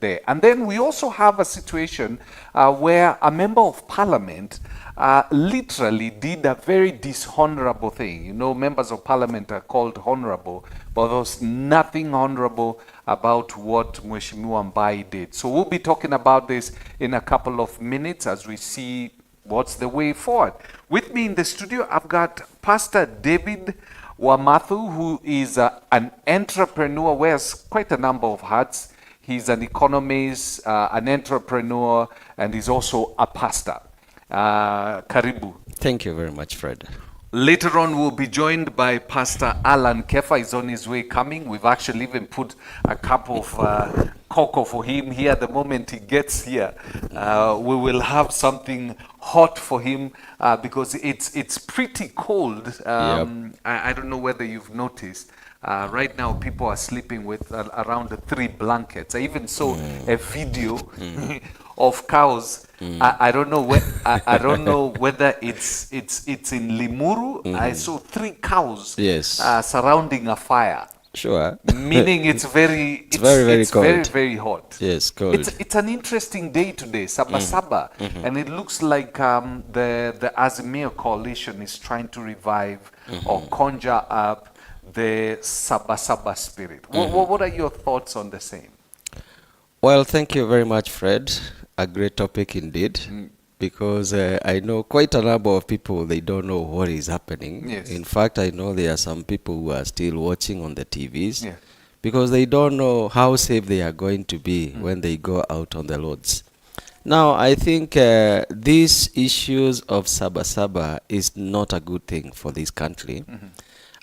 there. And then we also have a situation where a member of parliament literally did a very dishonorable thing. You know, members of parliament are called honorable, but there was nothing honorable about what Mheshimiwa Mbai did. So we'll be talking about this in a couple of minutes as we see what's the way forward. With me in the studio, I've got Pastor David Wamathu, who is an entrepreneur, wears quite a number of hats. He's an economist, an entrepreneur, and he's also a pastor. Karibu. Thank you very much, Fred. Later on, we'll be joined by Pastor Alan Kefa. He's on his way coming. We've actually even put a cup of cocoa for him here. The moment he gets here, we will have something hot for him because it's pretty cold. I don't know whether you've noticed. Right now, people are sleeping with around 3 blankets. I even saw a video of cows. I don't know I don't know whether it's in Limuru. I saw 3 cows surrounding a fire. Sure. Meaning it's very very cold. Very, very hot. Yes, cold. It's an interesting day today, Saba, and it looks like the Azimio coalition is trying to revive or conjure up the Saba spirit. What are your thoughts on the same? Well, thank you very much, Fred. A great topic indeed, because I know quite a number of people, they don't know what is happening. Yes. In fact, I know there are some people who are still watching on the TVs because they don't know how safe they are going to be when they go out on the roads. Now, I think these issues of Saba is not a good thing for this country.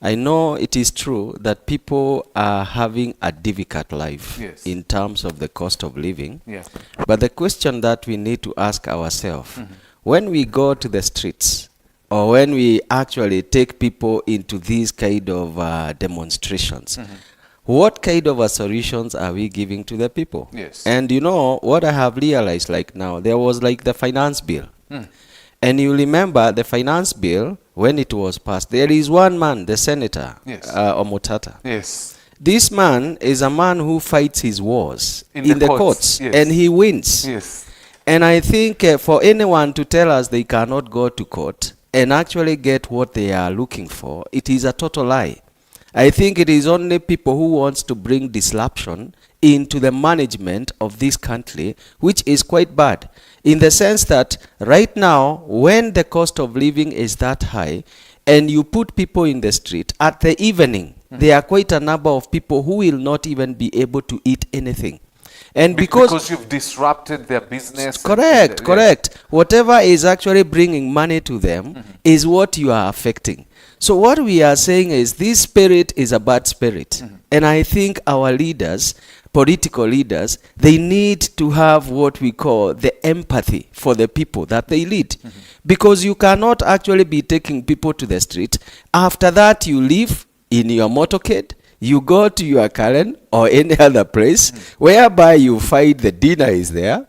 I know it is true that people are having a difficult life in terms of the cost of living. But the question that we need to ask ourselves, when we go to the streets or when we actually take people into these kind of demonstrations, what kind of solutions are we giving to the people? And you know, what I have realized like now, there was like the finance bill. And you remember the finance bill, when it was passed, there is one man, the senator, Omotata. This man is a man who fights his wars in the courts and he wins. And I think for anyone to tell us they cannot go to court and actually get what they are looking for, it is a total lie. I think it is only people who wants to bring disruption into the management of this country, which is quite bad, in the sense that right now, when the cost of living is that high, and you put people in the street, at the evening, there are quite a number of people who will not even be able to eat anything. And because you've disrupted their business. Correct. Whatever is actually bringing money to them is what you are affecting. So what we are saying is this spirit is a bad spirit. And I think our leaders, political leaders, they need to have what we call the empathy for the people that they lead. Because you cannot actually be taking people to the street. After that, you live in your motorcade, you go to your Karen or any other place whereby you find the dinner is there.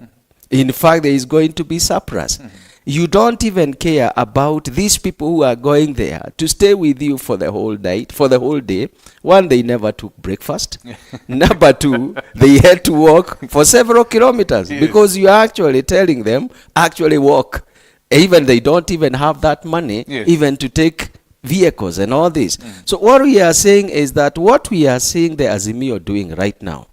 In fact, there is going to be surplus. You don't even care about these people who are going there to stay with you for the whole night, for the whole day. One, they never took breakfast. Number 2, they had to walk for several kilometers because you are actually telling them, actually walk. Even they don't even have that money even to take vehicles and all this. So what we are saying is that what we are seeing the Azimio doing right now,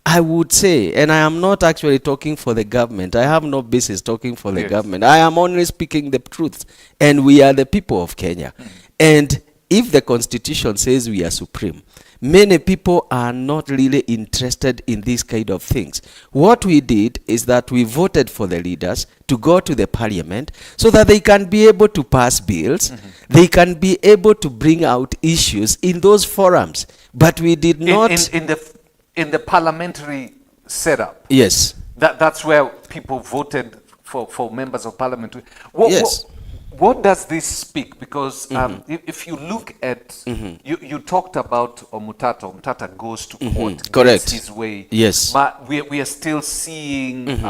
I would say, and I am not actually talking for the government. I have no business talking for the government. I am only speaking the truth. And we are the people of Kenya. And if the constitution says we are supreme, many people are not really interested in these kind of things. What we did is that we voted for the leaders to go to the parliament so that they can be able to pass bills. They can be able to bring out issues in those forums. But we did not... In the parliamentary setup. Yes. That's where people voted for members of parliament. What does this speak? Because if you look at, you talked about Omutata. Omutata goes to court. Correct. His way. Yes. But we are still seeing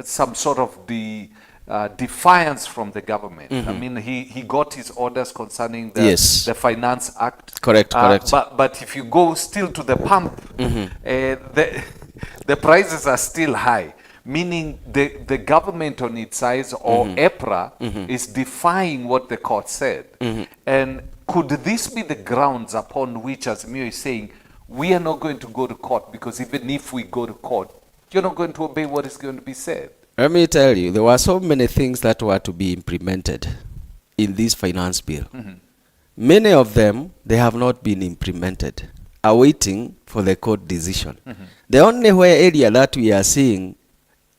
some sort of the defiance from the government. I mean, he got his orders concerning the Finance Act. Correct. But if you go still to the pump, the prices are still high, meaning the government on its side or EPRA is defying what the court said. And could this be the grounds upon which Azimio is saying, we are not going to go to court, because even if we go to court, you're not going to obey what is going to be said? Let me tell you, there were so many things that were to be implemented in this finance bill. Many of them, they have not been implemented, awaiting for the court decision. The only area that we are seeing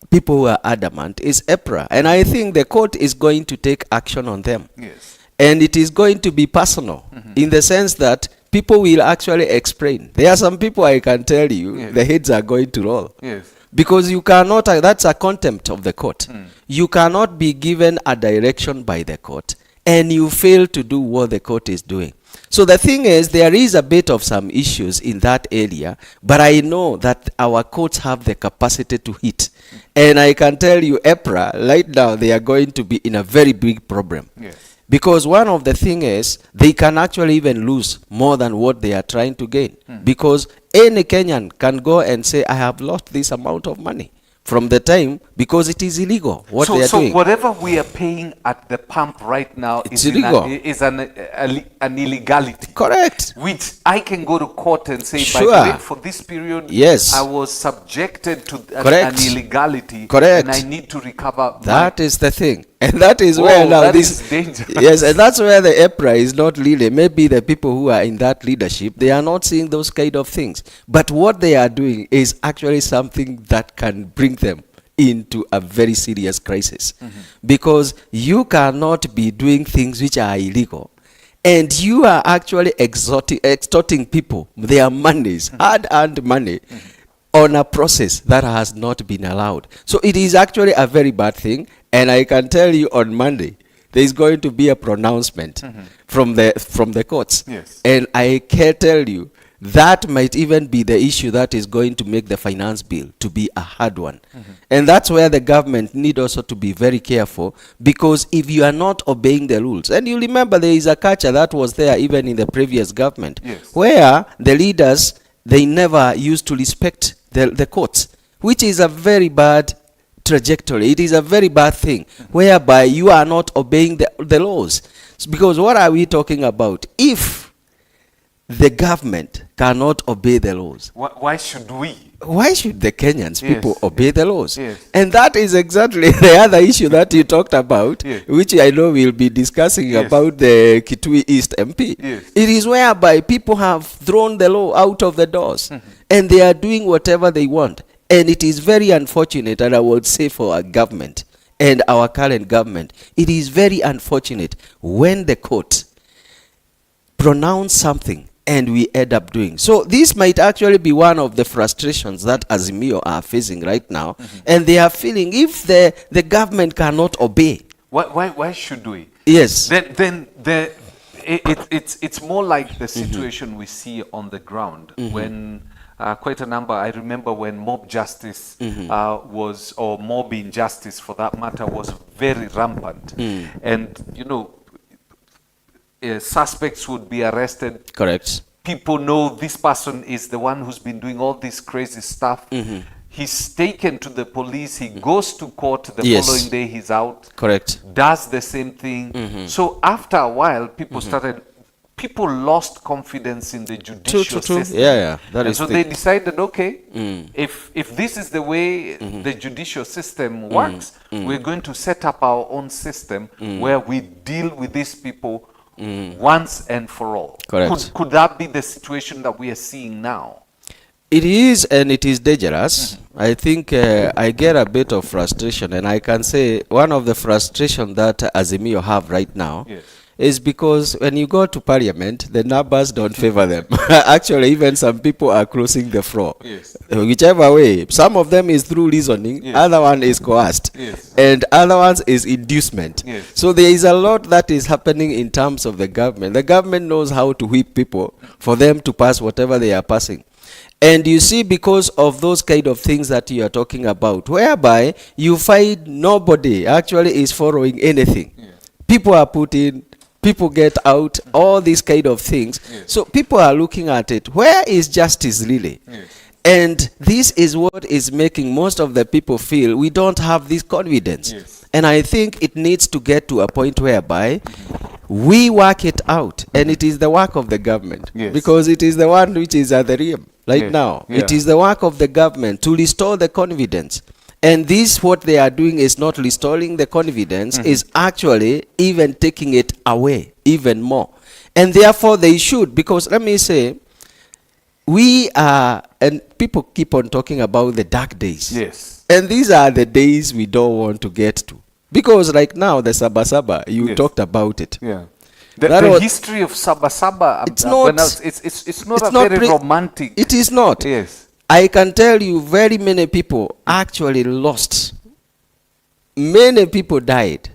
people who are adamant is EPRA. And I think the court is going to take action on them. Yes. And it is going to be personal in the sense that people will actually explain. There are some people, I can tell you, the heads are going to roll. Yes. Because you cannot, that's a contempt of the court. You cannot be given a direction by the court and you fail to do what the court is doing. So the thing is, there is a bit of some issues in that area, but I know that our courts have the capacity to hit. And I can tell you, EPRA, right now, they are going to be in a very big problem. Yes. Because one of the thing is, they can actually even lose more than what they are trying to gain. Because any Kenyan can go and say, I have lost this amount of money from the time, because it is illegal what they are doing. So whatever we are paying at the pump right now It's illegal. is an illegality. Correct. Which I can go to court and say, Sure. by the way, for this period, Yes. I was subjected to Correct. an illegality. Correct. And I need to recover. That is the thing. And that is where now that this is dangerous. Yes, and that's where the EPRA is not really, maybe the people who are in that leadership, they are not seeing those kind of things. But what they are doing is actually something that can bring them into a very serious crisis. Because you cannot be doing things which are illegal, and you are actually extorting people their monies, hard-earned money, on a process that has not been allowed. So it is actually a very bad thing. And I can tell you, on Monday, there is going to be a pronouncement from the courts. Yes. And I can tell you, that might even be the issue that is going to make the finance bill to be a hard one. And that's where the government need also to be very careful, because if you are not obeying the rules, and you remember there is a culture that was there even in the previous government, Yes. where the leaders, they never used to respect the courts, which is a very bad trajectory. It is a very bad thing, whereby you are not obeying the laws. Because what are we talking about? If the government cannot obey the laws, Why should we? why should the Kenyans people obey the laws? Yes. And that is exactly the other issue that you talked about, Yes. which I know we'll be discussing Yes. about the Kitui East MP. Yes. It is whereby people have thrown the law out of the doors and they are doing whatever they want. And it is very unfortunate, and I would say for our government and our current government, it is very unfortunate when the court pronounce something and we end up doing. So this might actually be one of the frustrations that Azimio are facing right now. And they are feeling, if the government cannot obey. Why should we? Yes. Then it's more like the situation we see on the ground when quite a number. I remember when mob justice was, or mob injustice for that matter, was very rampant, and suspects would be arrested. Correct. People know this person is the one who's been doing all this crazy stuff. He's taken to the police. He goes to court. The following day he's out. Correct. Does the same thing. So after a while, people lost confidence in the judicial system. Yeah, that and is so they decided, okay, if this is the way the judicial system works, we're going to set up our own system where we deal with these people once and for all. Correct. Could that be the situation that we are seeing now? It is, and it is dangerous. I think I get a bit of frustration, and I can say one of the frustration that Azimio have right now is because when you go to parliament, the numbers don't favor them. Actually, even some people are closing the floor. Whichever way. Some of them is through reasoning, other one is coerced, and other ones is inducement. So there is a lot that is happening in terms of the government. The government knows how to whip people for them to pass whatever they are passing. And you see, because of those kind of things that you are talking about, whereby you find nobody actually is following anything. People are put in, people get out, all these kind of things. So people are looking at it. Where is justice really? And this is what is making most of the people feel we don't have this confidence. Yes. And I think it needs to get to a point whereby we work it out. And it is the work of the government. Yes. Because it is the one which is at the realm right Yes. now. Yeah. It is the work of the government to restore the confidence. And this, what they are doing is not restoring the confidence, is actually even taking it away even more. And therefore they should, because let me say, we are, and people keep on talking about the dark days. Yes. And these are the days we don't want to get to. Because like now, the Saba Saba, you Yes. talked about it. Yeah. That The was- history of Saba Saba, It's not- it's not it's a not very pre- romantic. It is not. Yes. I can tell you very many people actually lost. Many people died.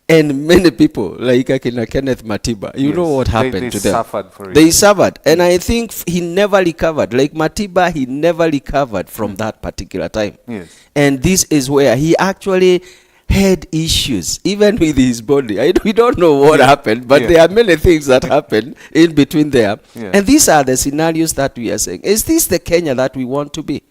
And many people, like Akina Kenneth Matiba, you know Yes. what happened They to them. suffered for it. They suffered. And I think he never recovered. Like Matiba, he never recovered from that particular time. Yes. And this is where he actually had issues, even with his body. We don't know what happened, but Yeah. there are many things that happened in between there. Yeah. And these are the scenarios that we are saying. Is this the Kenya that we want to be?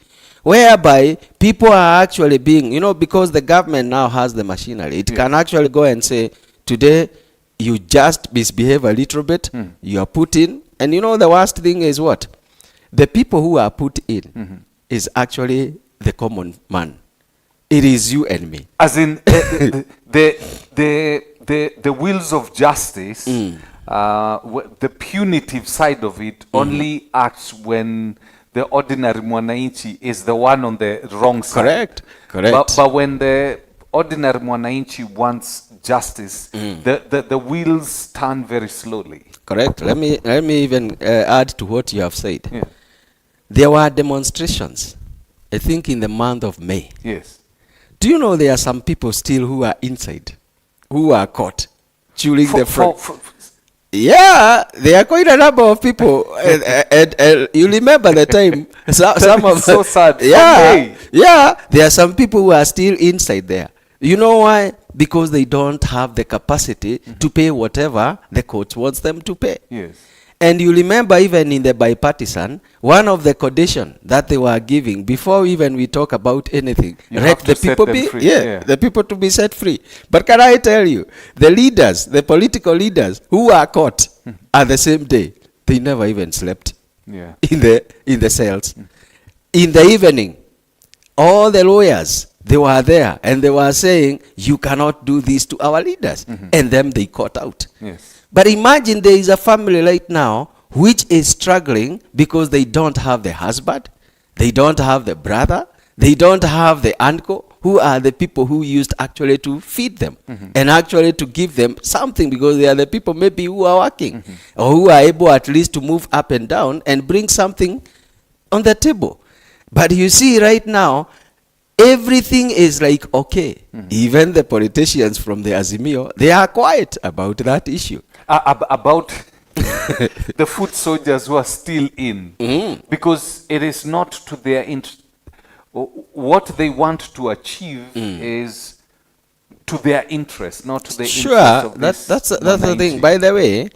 Whereby people are actually being, because the government now has the machinery, it can actually go and say, today you just misbehave a little bit, you are put in. And the worst thing is what? The people who are put in is actually the common man. It is you and me. As in the wheels of justice, the punitive side of it only acts when the ordinary mwananchi is the one on the wrong side. Correct. But when the ordinary mwananchi wants justice, the wheels turn very slowly. Correct. Let me even add to what you have said. Yeah. There were demonstrations, I think in the month of May. Yes. Do you know there are some people still who are inside, who are caught during the front? Yeah, there are quite a number of people. and you remember the time some of so sad. Yeah, there are some people who are still inside there. You know why? Because they don't have the capacity to pay whatever the court wants them to pay. Yes. And you remember even in the bipartisan, one of the conditions that they were giving before even we talk about anything, You let have to the set people them be free. the people to be set free. But can I tell you, the leaders, the political leaders who are caught at the same day, they never even slept Yeah. in the cells. In the evening, all the lawyers, they were there and they were saying, you cannot do this to our leaders. And then they caught out. Yes. But imagine there is a family right now which is struggling because they don't have the husband, they don't have the brother, they don't have the uncle, who are the people who used actually to feed them and actually to give them something, because they are the people maybe who are working or who are able at least to move up and down and bring something on the table. But you see right now, everything is like okay. Even the politicians from the Azimio, they are quiet about that issue. About the foot soldiers who are still in, because it is not to their interest. What they want to achieve is to their interest, not to the interest of this that's the thing. 190. By the way,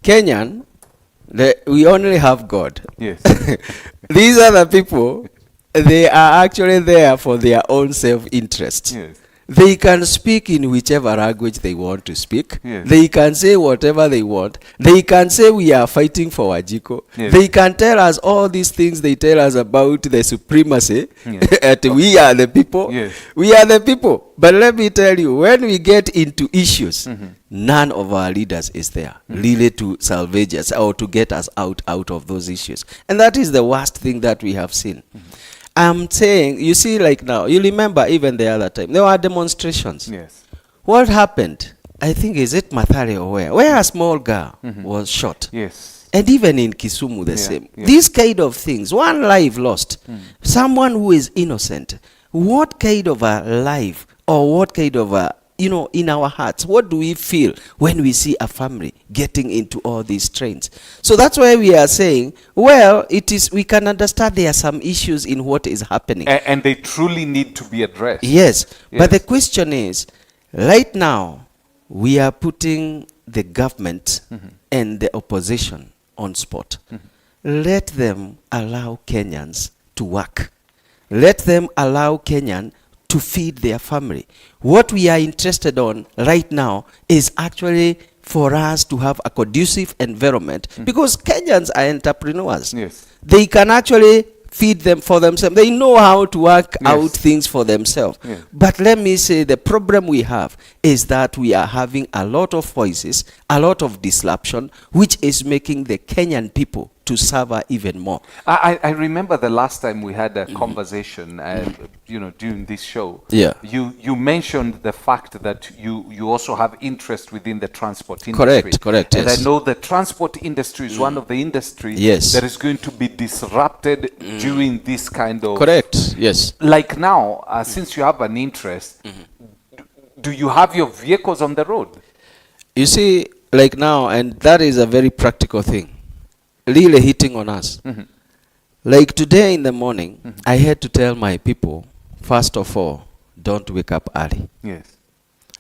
Kenyan, we only have God. Yes. These are the people, they are actually there for their own self-interest. Yes. They can speak in whichever language they want to speak. Yes. They can say whatever they want. They can say we are fighting for Wajiko. Yes. They can tell us all these things they tell us about the supremacy. Yes. That we are the people. Yes. We are the people. But let me tell you, when we get into issues, none of our leaders is there really to salvage us or to get us out of those issues. And that is the worst thing that we have seen. I'm saying, you see, like now, you remember even the other time, there were demonstrations. Yes. What happened? I think, is it Mathare or where a small girl was shot. Yes. And even in Kisumu, the Yeah, same. yeah. These kind of things, one life lost, someone who is innocent, what kind of a life or what kind of a, in our hearts, what do we feel when we see a family getting into all these strains? So that's why we are saying, well, we can understand there are some issues in what is happening. And they truly need to be addressed. Yes, but the Yes. question is, right now, we are putting the government and the opposition on spot. Let them allow Kenyans to work. Let them allow Kenyan to feed their family. What we are interested on right now is actually for us to have a conducive environment, because Kenyans are entrepreneurs. Yes. They can actually feed them for themselves. They know how to work Yes. out things for themselves. Yeah. But let me say, the problem we have is that we are having a lot of voices, a lot of disruption, which is making the Kenyan people to suffer even more. I remember the last time we had a conversation, during this show. Yeah. You mentioned the fact that you also have interest within the transport industry. Correct, And yes. I know the transport industry is one of the industries Yes. that is going to be disrupted during this kind of... Correct, yes. Like now, since you have an interest, do you have your vehicles on the road? You see, like now, and that is a very practical thing, really hitting on us. Like today in the morning, I had to tell my people, first of all, don't wake up early. Yes.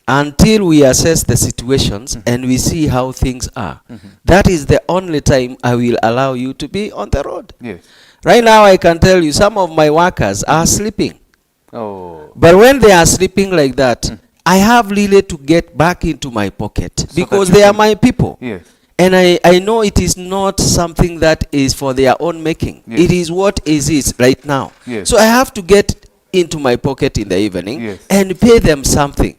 Until we assess the situations and we see how things are. That is the only time I will allow you to be on the road. Yes. Right now, I can tell you some of my workers are sleeping. Oh. But when they are sleeping like that, I have really to get back into my pocket, because that you they are can- my people. Yes. And I know it is not something that is for their own making. Yes. It is what is right now. Yes. So I have to get into my pocket in the evening Yes. and pay them something.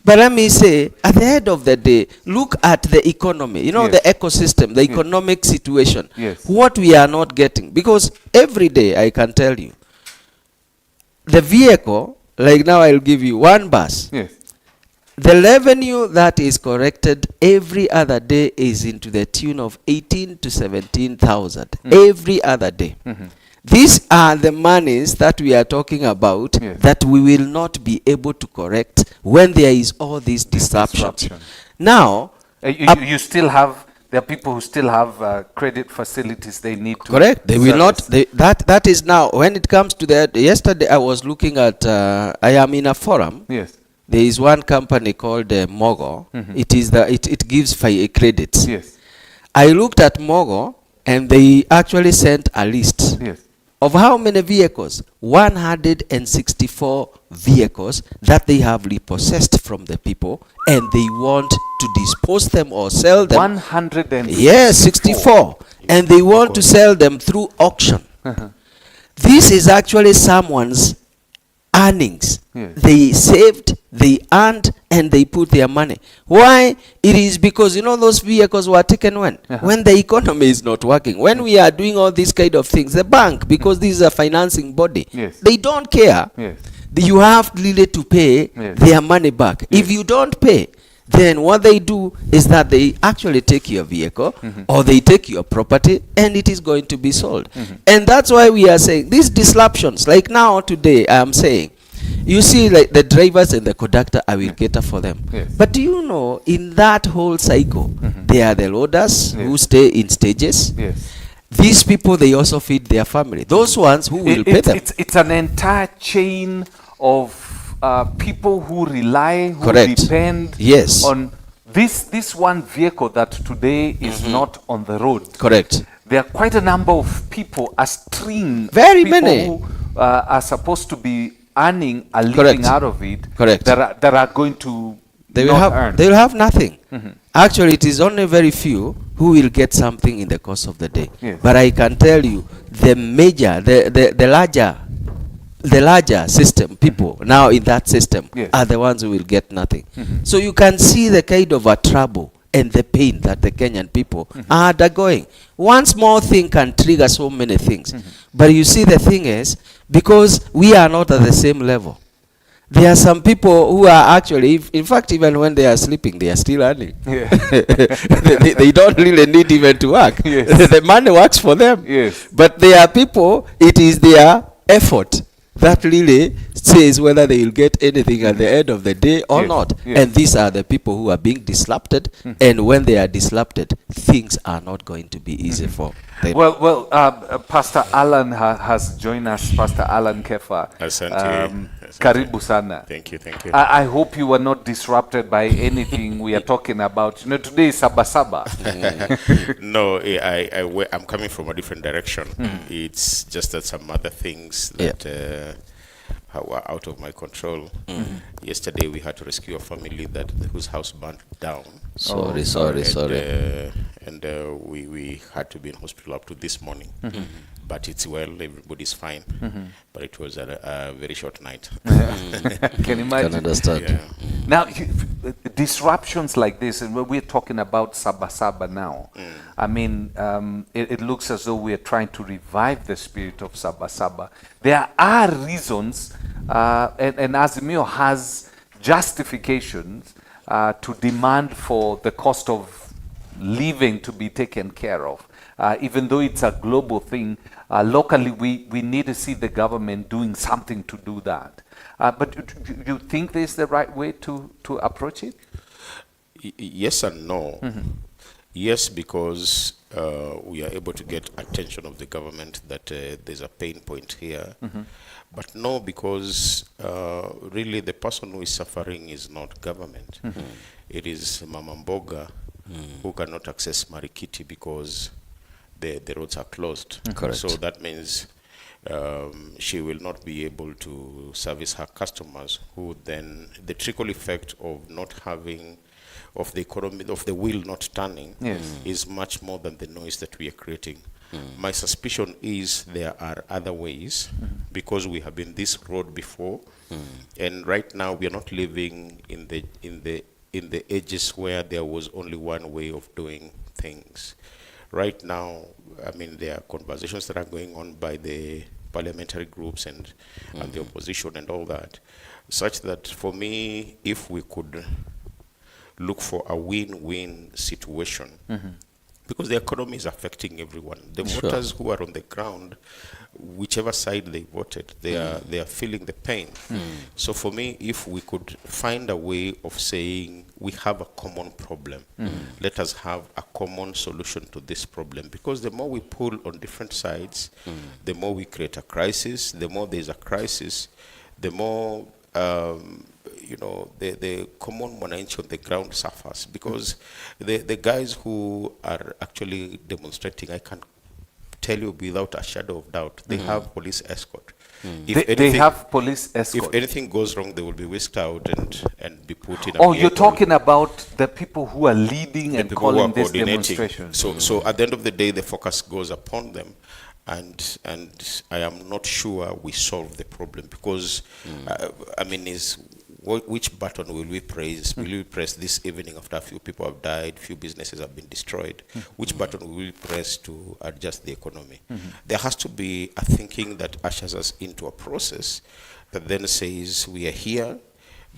But let me say, at the end of the day, look at the economy, Yes. the ecosystem, the economic situation, Yes. what we are not getting. Because every day, I can tell you, the vehicle, like now I'll give you one bus. Yes. The revenue that is corrected every other day is into the tune of 18 to 17,000 every other day. These are the monies that we are talking about, Yes. that we will not be able to correct when there is all these disruptions. disruption. Now, You still have... There are people who still have credit facilities they need to... correct, they will not, service. that is now, when it comes to that, yesterday I was looking at, I am in a forum. Yes. There is one company called Mogo. It gives credits. Yes. I looked at Mogo, and they actually sent a list Yes. of how many vehicles. 164 vehicles that they have repossessed from the people, and they want to dispose them or sell them. 100 Yes, 64. And they want to sell them through auction. This is actually someone's earnings. Yes. They saved, they earned, and they put their money. Why? It is because, those vehicles were taken when? When the economy is not working. When we are doing all these kind of things, the bank, because this is a financing body, Yes. they don't care. Yes. You have really to pay Yes. their money back. If you don't pay, then what they do is that they actually take your vehicle or they take your property, and it is going to be sold. And that's why we are saying these disruptions, like now today I am saying, you see, like the drivers and the conductor, I will cater for them. Yes. But do you know, in that whole cycle, there are the loaders who Yes. stay in stages. Yes. These people, they also feed their family. Those ones who will pay them. It's an entire chain of people who rely, who Correct. depend Yes. on this one vehicle that today is not on the road. Correct. There are quite a number of people, a string Very of people many. who are supposed to be earning a living Correct. out of it. Correct. That are going to They not earn. will have nothing. Actually, it is only very few who will get something in the course of the day. Yes. But I can tell you, the larger system, people now in that system, Yes. are the ones who will get nothing. So you can see the kind of a trouble and the pain that the Kenyan people are undergoing. One small thing can trigger so many things. But you see, the thing is, because we are not at the same level, there are some people who are actually, in fact, even when they are sleeping, they are still earning. Yeah. They don't really need even to work. Yes. The money works for them. Yes. But there are people, it is their effort that really says whether they will get anything at the end of the day or Yes, not. yes. And these are the people who are being disrupted. And when they are disrupted, things are not going to be easy for them. Well, Pastor Alan has joined us, Pastor Alan Kefa. Asante. Karibu sana. Thank you, thank you. I hope you were not disrupted by anything we are talking about. You know, today is Sabasaba. No, I'm coming from a different direction. It's just that some other things that were out of my control. Yesterday we had to rescue a family whose house burnt down. Sorry. And we had to be in hospital up to this morning. But it's well, everybody's fine. But it was a very short night. Can you imagine? Can understand. Yeah. Now, disruptions like this, and we're talking about Sabasaba now. I mean, it looks as though we are trying to revive the spirit of Sabasaba. There are reasons, and Azimio has justifications to demand for the cost of living to be taken care of. Even though it's a global thing, locally we need to see the government doing something to do that. But you think this is the right way to approach it? Yes and no. Yes, because we are able to get attention of the government that there's a pain point here. But no, because really the person who is suffering is not government. It is Mama Mboga who cannot access Marikiti because the roads are closed. Correct. So that means she will not be able to service her customers, who then the trickle effect of not having, of the economy, of the wheel not turning, is much more than the noise that we are creating. My suspicion is there are other ways, because we have been this road before, and right now we are not living in the ages where there was only one way of doing things. Right now, I mean, there are conversations that are going on by the parliamentary groups and the opposition and all that, such that for me, if we could look for a win-win situation, because the economy is affecting everyone. The voters who are on the ground, whichever side they voted, they are feeling the pain. So for me, if we could find a way of saying we have a common problem, let us have a common solution to this problem. Because the more we pull on different sides, the more we create a crisis. The more there's a crisis, the more the common mwananchi on the ground suffers, because the guys who are actually demonstrating, I can tell you without a shadow of doubt, they have police escort. They have police escort. If anything goes wrong, they will be whisked out and be put in a Oh, you're vehicle. talking about the people who are leading The and people who calling are this coordinating. demonstration. So at the end of the day, the focus goes upon them, and I am not sure we solve the problem, because I mean, which button will we press? Will we press this evening after a few people have died, few businesses have been destroyed? Which button will we press to adjust the economy? There has to be a thinking that ushers us into a process that then says we are here,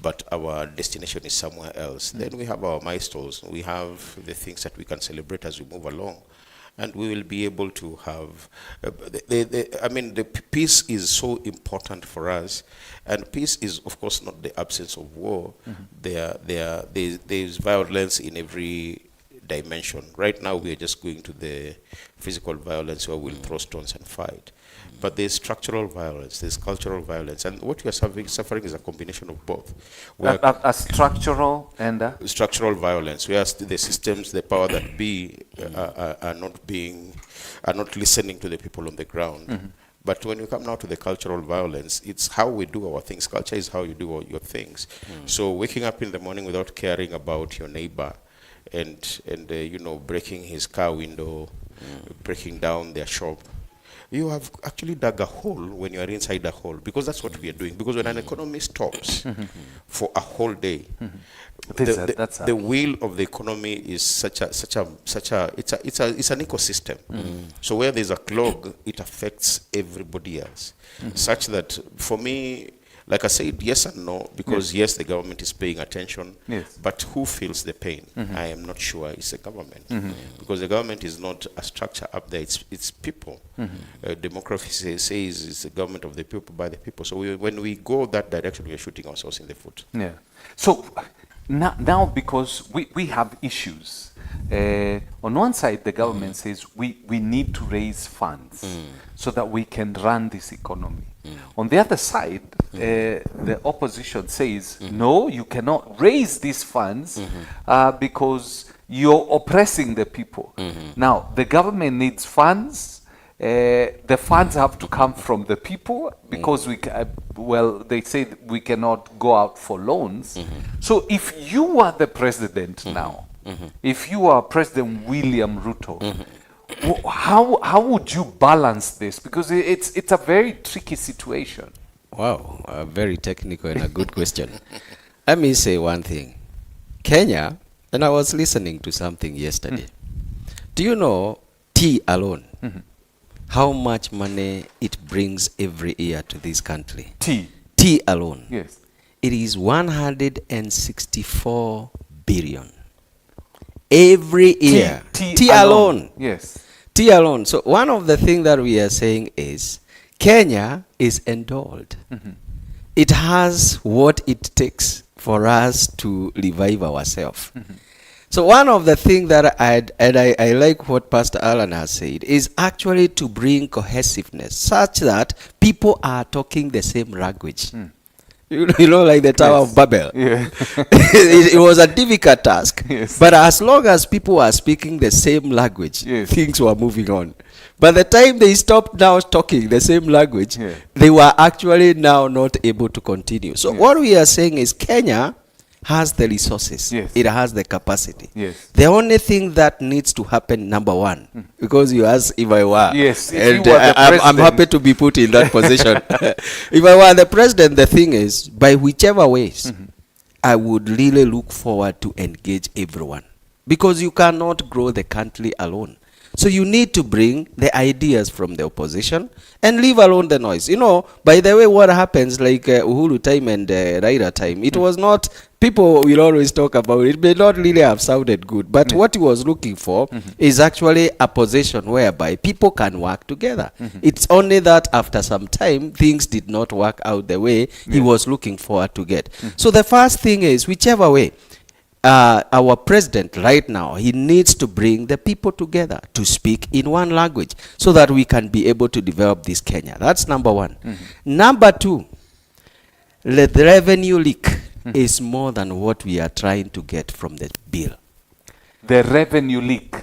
but our destination is somewhere else. Then we have our milestones. We have the things that we can celebrate as we move along. And we will be able to have, the peace is so important for us, and peace is, of course, not the absence of war. There's violence in every dimension. Right now, we are just going to the physical violence where we'll throw stones and fight. But there's structural violence, there's cultural violence, and what we are suffering is a combination of both. A structural and structural violence, where the systems, the power that be, are not listening to the people on the ground. But when you come now to the cultural violence, it's how we do our things. Culture is how you do all your things. So waking up in the morning without caring about your neighbor, and breaking his car window, breaking down their shop, you have actually dug a hole when you are inside a hole, because that's what we are doing. Because when an economy stops for a whole day, the wheel of the economy is it's an ecosystem. So where there's a clog, it affects everybody else. Such that for me, Like I said, yes and no, because yes, the government is paying attention, Yes. but who feels the pain? I am not sure it's the government, because the government is not a structure up there, it's people. Democracy says it's the government of the people, by the people. So when we go that direction, we are shooting ourselves in the foot. Yeah. So now because we have issues. On one side, the government says we need to raise funds so that we can run this economy. On the other side, the opposition says, no, you cannot raise these funds because you're oppressing the people. Now, the government needs funds. The funds have to come from the people because they say we cannot go out for loans. So if you are the president now, if you are President William Ruto, how would you balance this? Because it's a very tricky situation. Wow, a very technical and a good question. Let me say one thing. Kenya, and I was listening to something yesterday. Do you know tea alone? How much money it brings every year to this country? Tea. Tea alone. Yes. It is 164 billion. Every year. Tea alone. Yes. Tea alone. So one of the things that we are saying is Kenya is endowed. It has what it takes for us to revive ourselves. So one of the things that I like what Pastor Alan has said is actually to bring cohesiveness such that people are talking the same language. You know, like the Tower of Babel. Yeah. It was a difficult task. Yes. But as long as people were speaking the same language, Yes. things were moving on. By the time they stopped now talking the same language, Yeah. they were actually now not able to continue. So what we are saying is Kenya has the resources. Yes. It has the capacity. Yes. The only thing that needs to happen, number one, because you asked if I were. Yes, if and you were the I'm president. happy to be put in that position. If I were the president, the thing is, by whichever ways, I would really look forward to engage everyone. Because you cannot grow the country alone. So you need to bring the ideas from the opposition and leave alone the noise. You know, by the way, what happens like Uhuru time and Raila time, it was not, people will always talk about it, may not really have sounded good. But what he was looking for is actually a position whereby people can work together. It's only that after some time, things did not work out the way he was looking forward to get. So the first thing is, whichever way, our president right now, he needs to bring the people together to speak in one language so that we can be able to develop this Kenya. That's number one. Number two, the revenue leak is more than what we are trying to get from the bill. The revenue leak.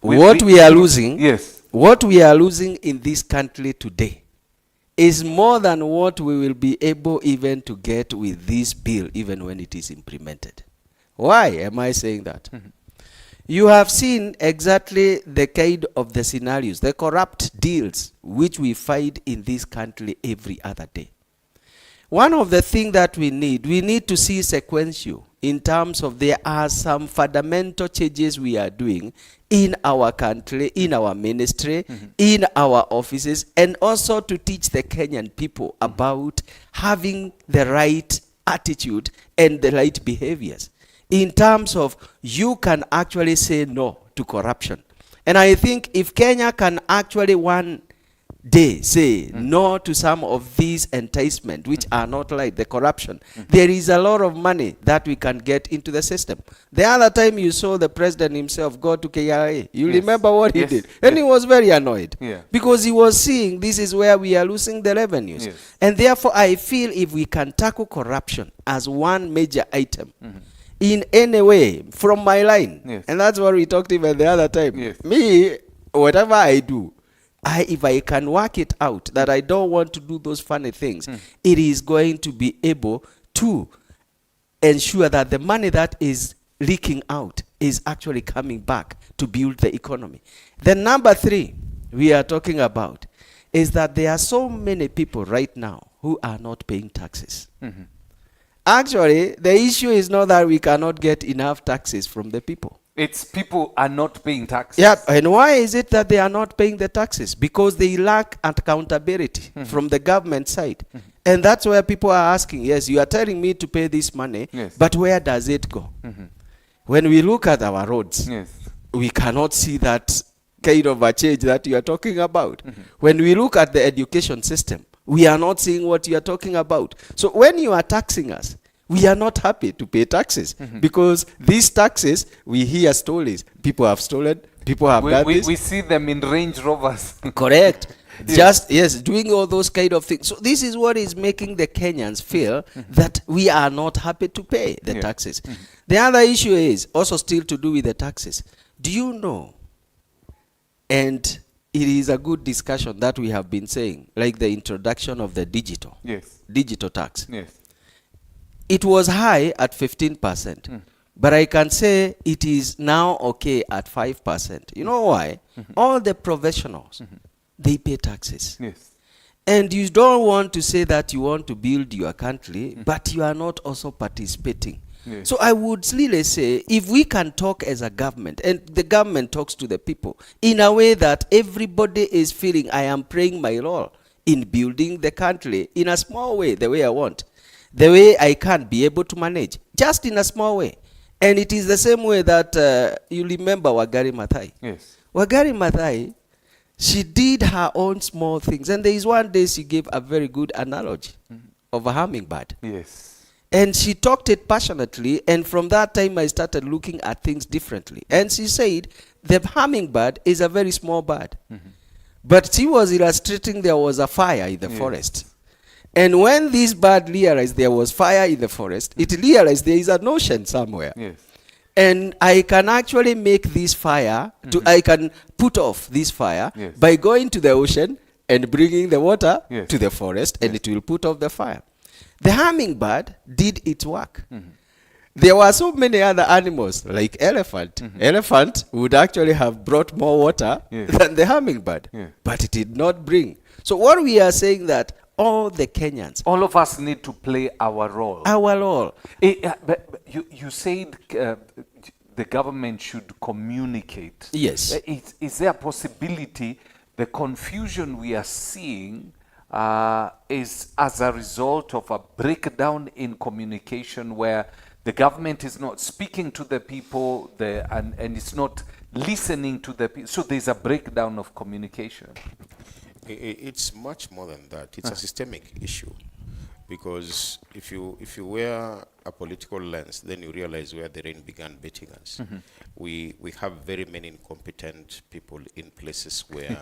What we are losing, Yes. what we are losing in this country today is more than what we will be able even to get with this bill, even when it is implemented. Why am I saying that? You have seen exactly the kind of the scenarios, the corrupt deals which we find in this country every other day. One of the things that we need to see sequential in terms of there are some fundamental changes we are doing in our country, in our ministry, in our offices, and also to teach the Kenyan people about having the right attitude and the right behaviors. In terms of you can actually say no to corruption. And I think if Kenya can actually one day say no to some of these enticements which are not like the corruption, there is a lot of money that we can get into the system. The other time you saw the president himself go to KRA, you remember what he did, and he was very annoyed because he was seeing this is where we are losing the revenues. And therefore I feel if we can tackle corruption as one major item in any way from my line, and that's what we talked about the other time, me, whatever I do, if I can work it out that I don't want to do those funny things, it is going to be able to ensure that the money that is leaking out is actually coming back to build the economy. The number three we are talking about is that there are so many people right now who are not paying taxes. Actually, the issue is not that we cannot get enough taxes from the people. It's people are not paying taxes. Yeah, and why is it that they are not paying the taxes? Because they lack accountability from the government side. And that's where people are asking, yes, you are telling me to pay this money, Yes. but where does it go? When we look at our roads, Yes. we cannot see that kind of a change that you are talking about. When we look at the education system, we are not seeing what you are talking about. So when you are taxing us, we are not happy to pay taxes because these taxes, we hear stories. People have stolen, people have done this. We see them in Range Rovers. Correct. Yes. Just, yes, doing all those kind of things. So this is what is making the Kenyans feel that we are not happy to pay the taxes. The other issue is also still to do with the taxes. Do you know, and it is a good discussion that we have been saying, like the introduction of the digital tax. Yes. It was high at 15%. But I can say it is now okay at 5%. You know why? All the professionals, they pay taxes. Yes. And you don't want to say that you want to build your country, but you are not also participating. Yes. So I would really say, if we can talk as a government, and the government talks to the people, in a way that everybody is feeling, I am playing my role in building the country in a small way, the way I want, the way I can be able to manage, just in a small way. And it is the same way that you remember Wangari Maathai. Yes. Wangari Maathai, she did her own small things. And there is one day she gave a very good analogy of a hummingbird. Yes. And she talked it passionately. And from that time, I started looking at things differently. And she said, the hummingbird is a very small bird. But she was illustrating there was a fire in the forest. And when this bird realized there was fire in the forest, it realized there is an ocean somewhere. Yes. And I can actually make this fire, I can put off this fire Yes. by going to the ocean and bringing the water Yes. to the forest, and it will put off the fire. The hummingbird did its work. There were so many other animals, like elephant. Elephant would actually have brought more water than the hummingbird, but it did not bring. So what we are saying that all the Kenyans, All of us need to play our role. our role, But you said the government should communicate. yes, Is there a possibility the confusion we are seeing is as a result of a breakdown in communication where the government is not speaking to the people and it's not listening to the people? So there's a breakdown of communication. It's much more than that. It's a systemic issue, because if you wear a political lens, then you realize where the rain began beating us. We have very many incompetent people in places where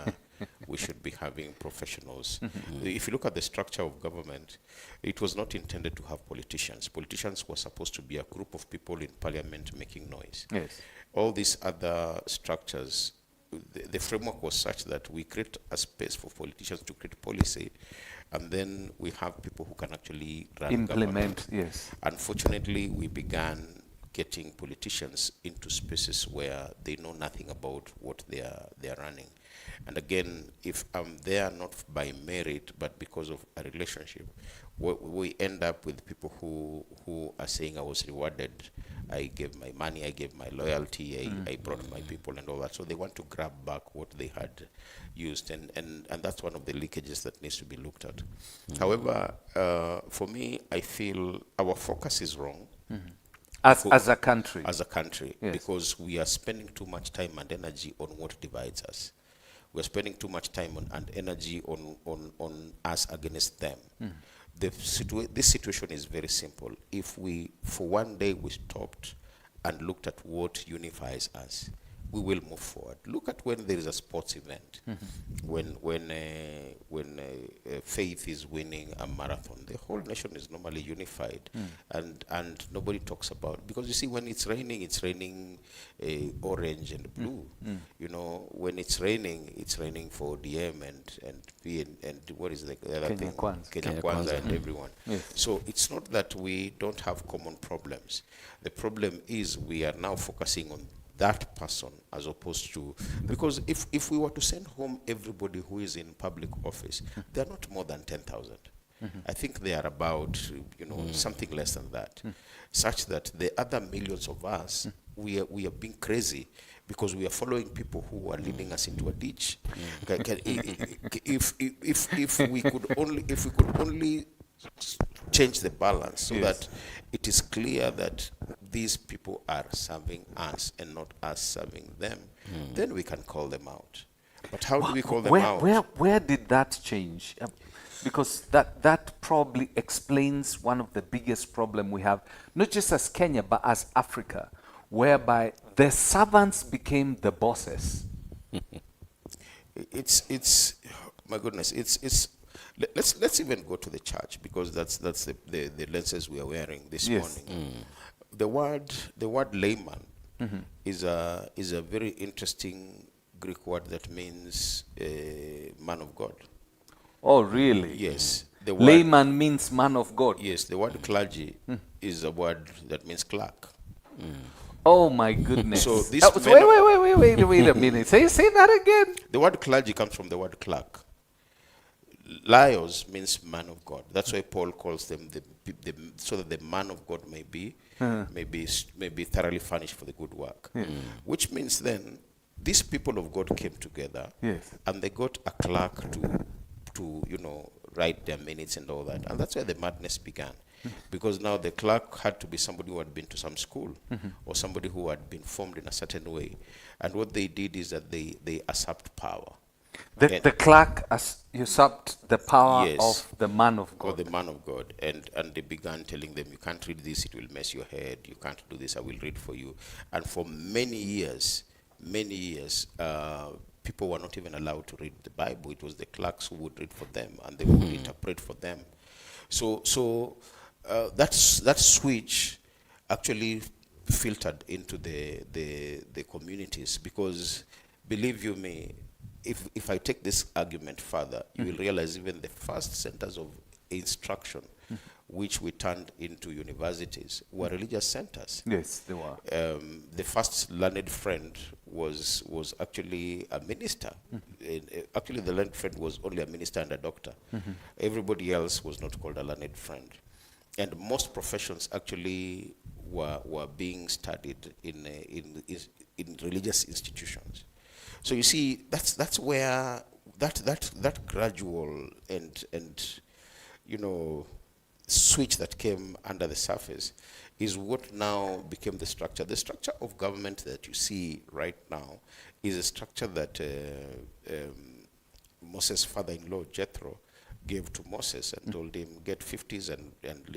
we should be having professionals. If you look at the structure of government, it was not intended to have politicians. Politicians were supposed to be a group of people in parliament making noise. Yes. All these other structures, the framework was such that we create a space for politicians to create policy, and then we have people who can actually run Implement, government. yes. Unfortunately, we began getting politicians into spaces where they know nothing about what they are running. And again, if I'm there not by merit, but because of a relationship, we end up with people who are saying, I was rewarded, I gave my money, I gave my loyalty, I brought my people and all that. So they want to grab back what they had used. And that's one of the leakages that needs to be looked at. However, for me, I feel our focus is wrong. As a country. As a country, Yes. because we are spending too much time and energy on what divides us. We're spending too much time and energy on us against them. This situation is very simple. If we, for one day, we stopped and looked at what unifies us, we will move forward. Look at when there is a sports event, when Faith is winning a marathon, the whole nation is normally unified, and nobody talks about, because you see, when it's raining orange and blue. You know, when it's raining for DM and P and what is the other Kenya thing? Kwanza. Kenya Kwanza and everyone. Yes. So it's not that we don't have common problems. The problem is we are now focusing on that person as opposed to, because if we were to send home everybody who is in public office, they're not more than 10,000. I think they are about, something less than that, such that the other millions of us we are being crazy because we are following people who are leading us into a ditch. If we could only change the balance so that it is clear that these people are serving us and not us serving them, then we can call them out. But how do we call them out? Where did that change? Because that probably explains one of the biggest problem we have, not just as Kenya, but as Africa, whereby the servants became the bosses. It's my goodness, let's even go to the church, because that's the lenses we are wearing this morning. The word layman is a very interesting Greek word that means man of God. Oh, really? Yes. The word, layman means man of God. Yes, the word clergy is a word that means clerk. Oh my goodness. So this wait a minute. Say that again. The word clergy comes from the word clerk. Laios means man of God. That's why Paul calls them so that the man of God may be thoroughly furnished for the good work. Which means then these people of God came together, and they got a clerk to write their minutes and all that, and that's where the madness began. Because now the clerk had to be somebody who had been to some school, or somebody who had been formed in a certain way. And what they did is that they usurped power. The clerk usurped the power of the man of God. Or the man of God. And they began telling them, you can't read this, it will mess your head. You can't do this, I will read for you. And for many years, people were not even allowed to read the Bible. It was the clerks who would read for them, and they would interpret for them. So that switch actually filtered into the communities, because believe you me, if I take this argument further, you will realize even the first centers of instruction, which we turned into universities, were religious centers. Yes, they were. The first learned friend was actually a minister. Actually, the learned friend was only a minister and a doctor. Everybody else was not called a learned friend. And most professions actually were being studied in religious institutions. So you see, that's where that gradual and switch that came under the surface is what now became the structure. The structure of government that you see right now is a structure that Moses' father-in-law Jethro gave to Moses and told him, get 50s and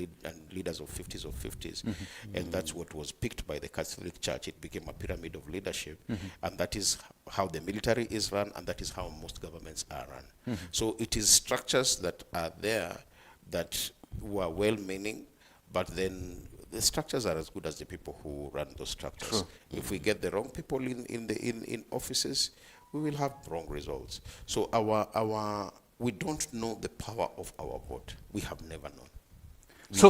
leaders of 50s of 50s. And that's what was picked by the Catholic Church. It became a pyramid of leadership. And that is how the military is run, and that is how most governments are run. So it is structures that are there that were well-meaning, but then the structures are as good as the people who run those structures. True. If we get the wrong people in offices, we will have wrong results. So we don't know the power of our vote. We have never known.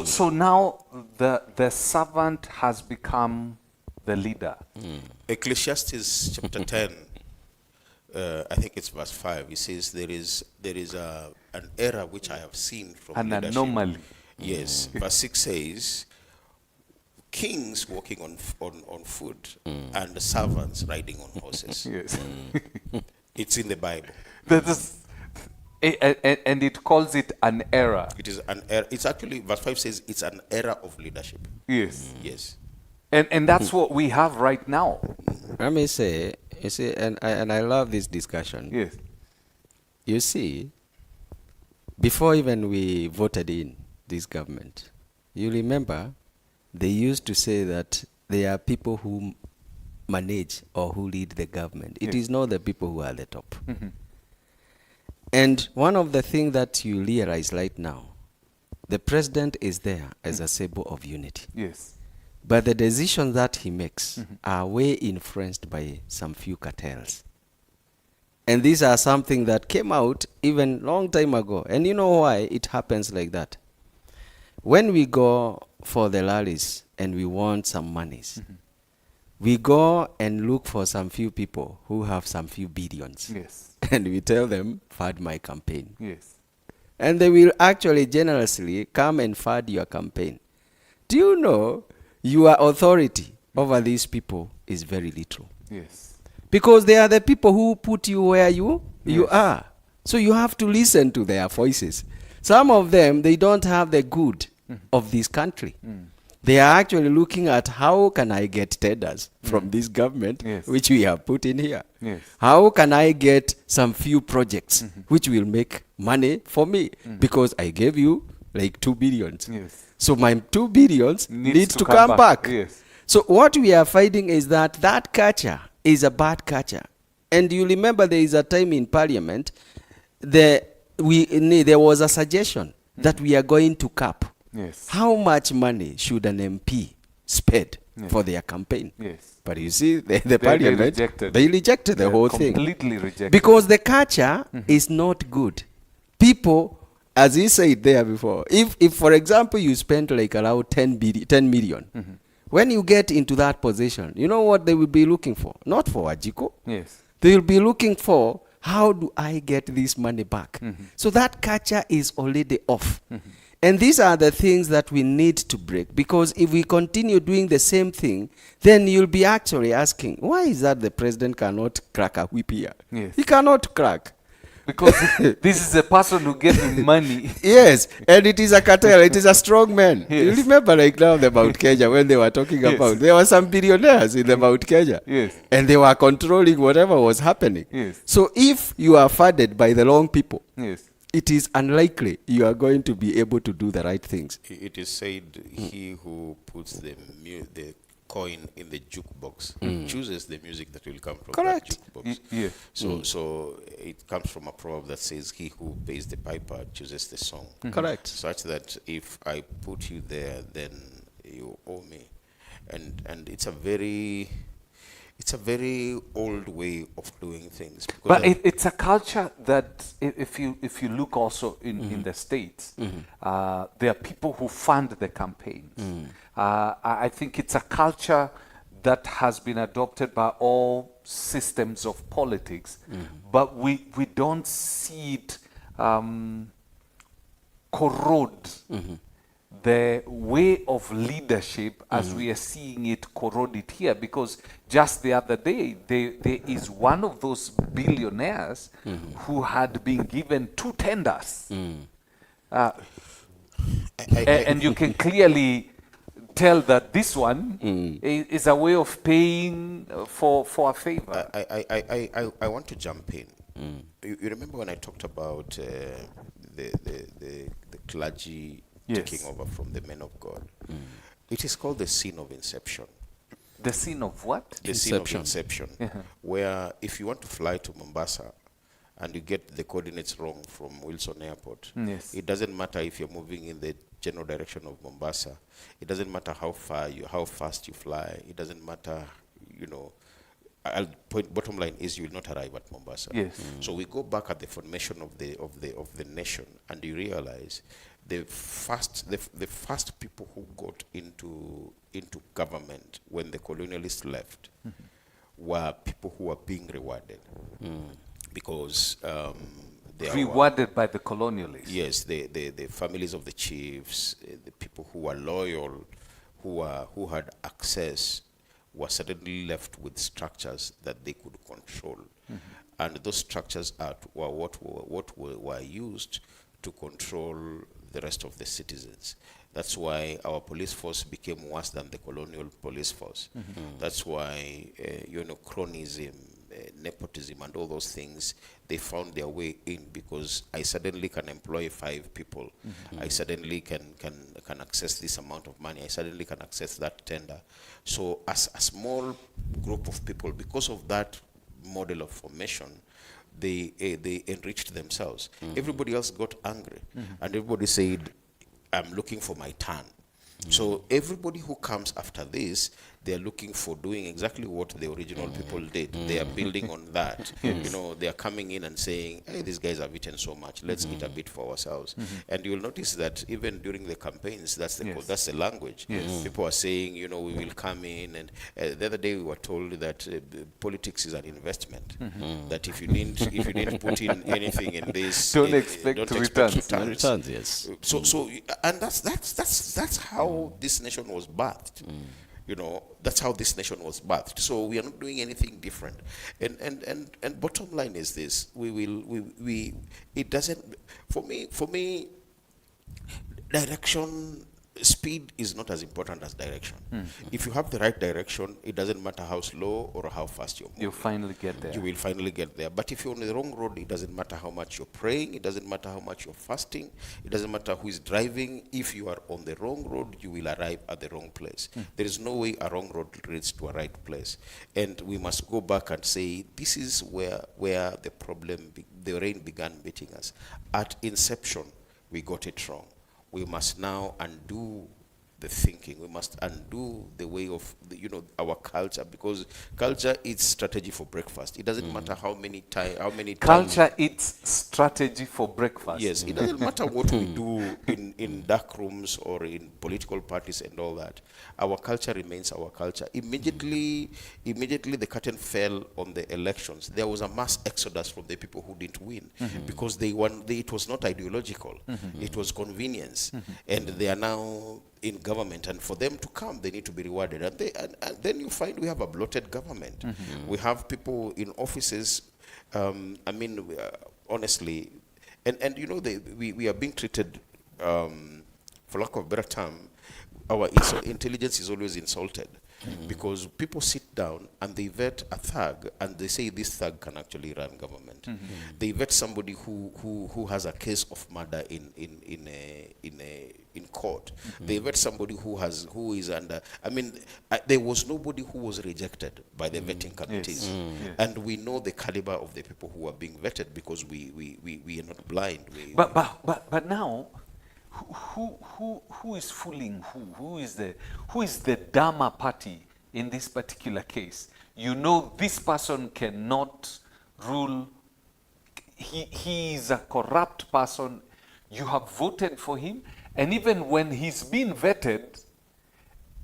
So now the servant has become the leader. Ecclesiastes chapter 10, I think it's verse 5. It says there is an error which I have seen from An leadership. anomaly. Yes. Verse 6 says, kings walking on foot and servants riding on horses. Yes. It's in the Bible. That is, and it calls it an error. It is an error. It's actually, verse 5 says, it's an error of leadership. Yes. Yes. And that's what we have right now. Let me say, you see, and I love this discussion. Yes. You see, before even we voted in this government, you remember they used to say that there are people who manage or who lead the government. It is not the people who are at the top. And one of the things that you realize right now, the president is there as a symbol of unity. Yes. But the decisions that he makes are way influenced by some few cartels. And these are something that came out even long time ago. And you know why it happens like that? When we go for the rallies and we want some monies, we go and look for some few people who have some few billions. Yes. And we tell them, fund my campaign. Yes. And they will actually generously come and fund your campaign. Do you know your authority over these people is very little. Yes. Because they are the people who put you where you Yes. are. So you have to listen to their voices. Some of them, they don't have the good of this country. They are actually looking at how can I get tenders from this government, Yes. which we have put in here. Yes. How can I get some few projects which will make money for me? Because I gave you like 2 billions. Yes. So my 2 billions Needs needs to to come come back. back. Yes. So what we are finding is that culture is a bad culture. And you remember there is a time in Parliament, there was a suggestion that we are going to cap Yes. how much money should an MP spend Yes. for their campaign. Yes. But you see, the Parliament, rejected. they rejected the They whole thing. completely rejected. Because the culture is not good. People, as he said there before, if for example, you spend like around 10 million, when you get into that position, you know what they will be looking for? Not for Ajiko. Yes. They will be looking for, how do I get this money back? So that culture is already off. And these are the things that we need to break. Because if we continue doing the same thing, then you'll be actually asking, why is that the president cannot crack a whip here? Yes. He cannot crack. Because this is a person who gave him money. Yes, and it is a cartel. It is a strong man. Yes. You remember like now the Mount Kenya when they were talking Yes. about, there were some billionaires in the Mount Kenya. Yes. And they were controlling whatever was happening. Yes. So if you are funded by the wrong people, Yes. it is unlikely you are going to be able to do the right things. It is said he who puts the coin in the jukebox chooses the music that will come from Correct. that jukebox. Yes. So it comes from a proverb that says, "He who pays the piper chooses the song." Correct. Such that if I put you there, then you owe me, and it's a very old way of doing things. Because But it's a culture that, if you look also in the States, there are people who fund the campaigns. I think it's a culture that has been adopted by all systems of politics, but we don't see it corrode the way of leadership as we are seeing it corroded here. Because just the other day, there is one of those billionaires who had been given 2 tenders. And you can clearly tell that this one is a way of paying for a favor. I want to jump in. You remember when I talked about the clergy Yes. taking over from the men of God? It is called the sin of inception. The sin of what? The sin of inception, where if you want to fly to Mombasa and you get the coordinates wrong from Wilson Airport, Yes. it doesn't matter if you're moving in the general direction of Mombasa. It doesn't matter how fast you fly. It doesn't matter, bottom line is you will not arrive at Mombasa. Yes. So we go back at the formation of the nation, and you realize the first people who got into government when the colonialists left were people who were being rewarded because they are Rewarded by the colonialists. yes, the families of the chiefs, the people who were loyal, who had access, were suddenly left with structures that they could control, and those structures were what were used to control the rest of the citizens. That's why our police force became worse than the colonial police force. That's why cronyism, nepotism, and all those things, they found their way in, because I suddenly can employ 5 people. I suddenly can access this amount of money. I suddenly can access that tender. So as a small group of people, because of that model of formation, they enriched themselves. Everybody else got angry, and everybody said, I'm looking for my turn. So everybody who comes after this, they are looking for doing exactly what the original people did. They are building on that. They are coming in and saying, hey, these guys have eaten so much, let's eat a bit for ourselves. And you'll notice that even during the campaigns, that's the language. People are saying, we will come in, and the other day we were told that politics is an investment. That if you didn't put in anything in this, Don't expect returns. Returns, yes. So and that's how this nation was birthed. You know, that's how this nation was birthed. So we are not doing anything different. And bottom line is this: it doesn't. For me, direction. Speed is not as important as direction. If you have the right direction, it doesn't matter how slow or how fast you're moving. You'll finally get there. You will finally get there. But if you're on the wrong road, it doesn't matter how much you're praying, it doesn't matter how much you're fasting, it doesn't matter who is driving. If you are on the wrong road, you will arrive at the wrong place. There is no way a wrong road leads to a right place. And we must go back and say, this is where the problem, the rain began meeting us. At inception, we got it wrong. We must now undo the thinking. We must undo the way of our culture, because culture is strategy for breakfast. It doesn't matter how many times. Culture eats strategy for breakfast. Yes, it doesn't matter what we do in dark rooms or in political parties and all that. Our culture remains our culture. Immediately the curtain fell on the elections. There was a mass exodus from the people who didn't win because it was not ideological. It was convenience, and they are now in government, and for them to come, they need to be rewarded. And then you find we have a bloated government. We have people in offices. Honestly, and we are being treated, for lack of a better term, our intelligence is always insulted. Because people sit down and they vet a thug and they say this thug can actually run government. They vet somebody who has a case of murder in court. They vet somebody who is under. There was nobody who was rejected by the vetting committees, and we know the caliber of the people who are being vetted because we are not blind. But now, who is fooling who? Who is the Dharma party in this particular case? You know, this person cannot rule. He is a corrupt person. You have voted for him, and even when he's been vetted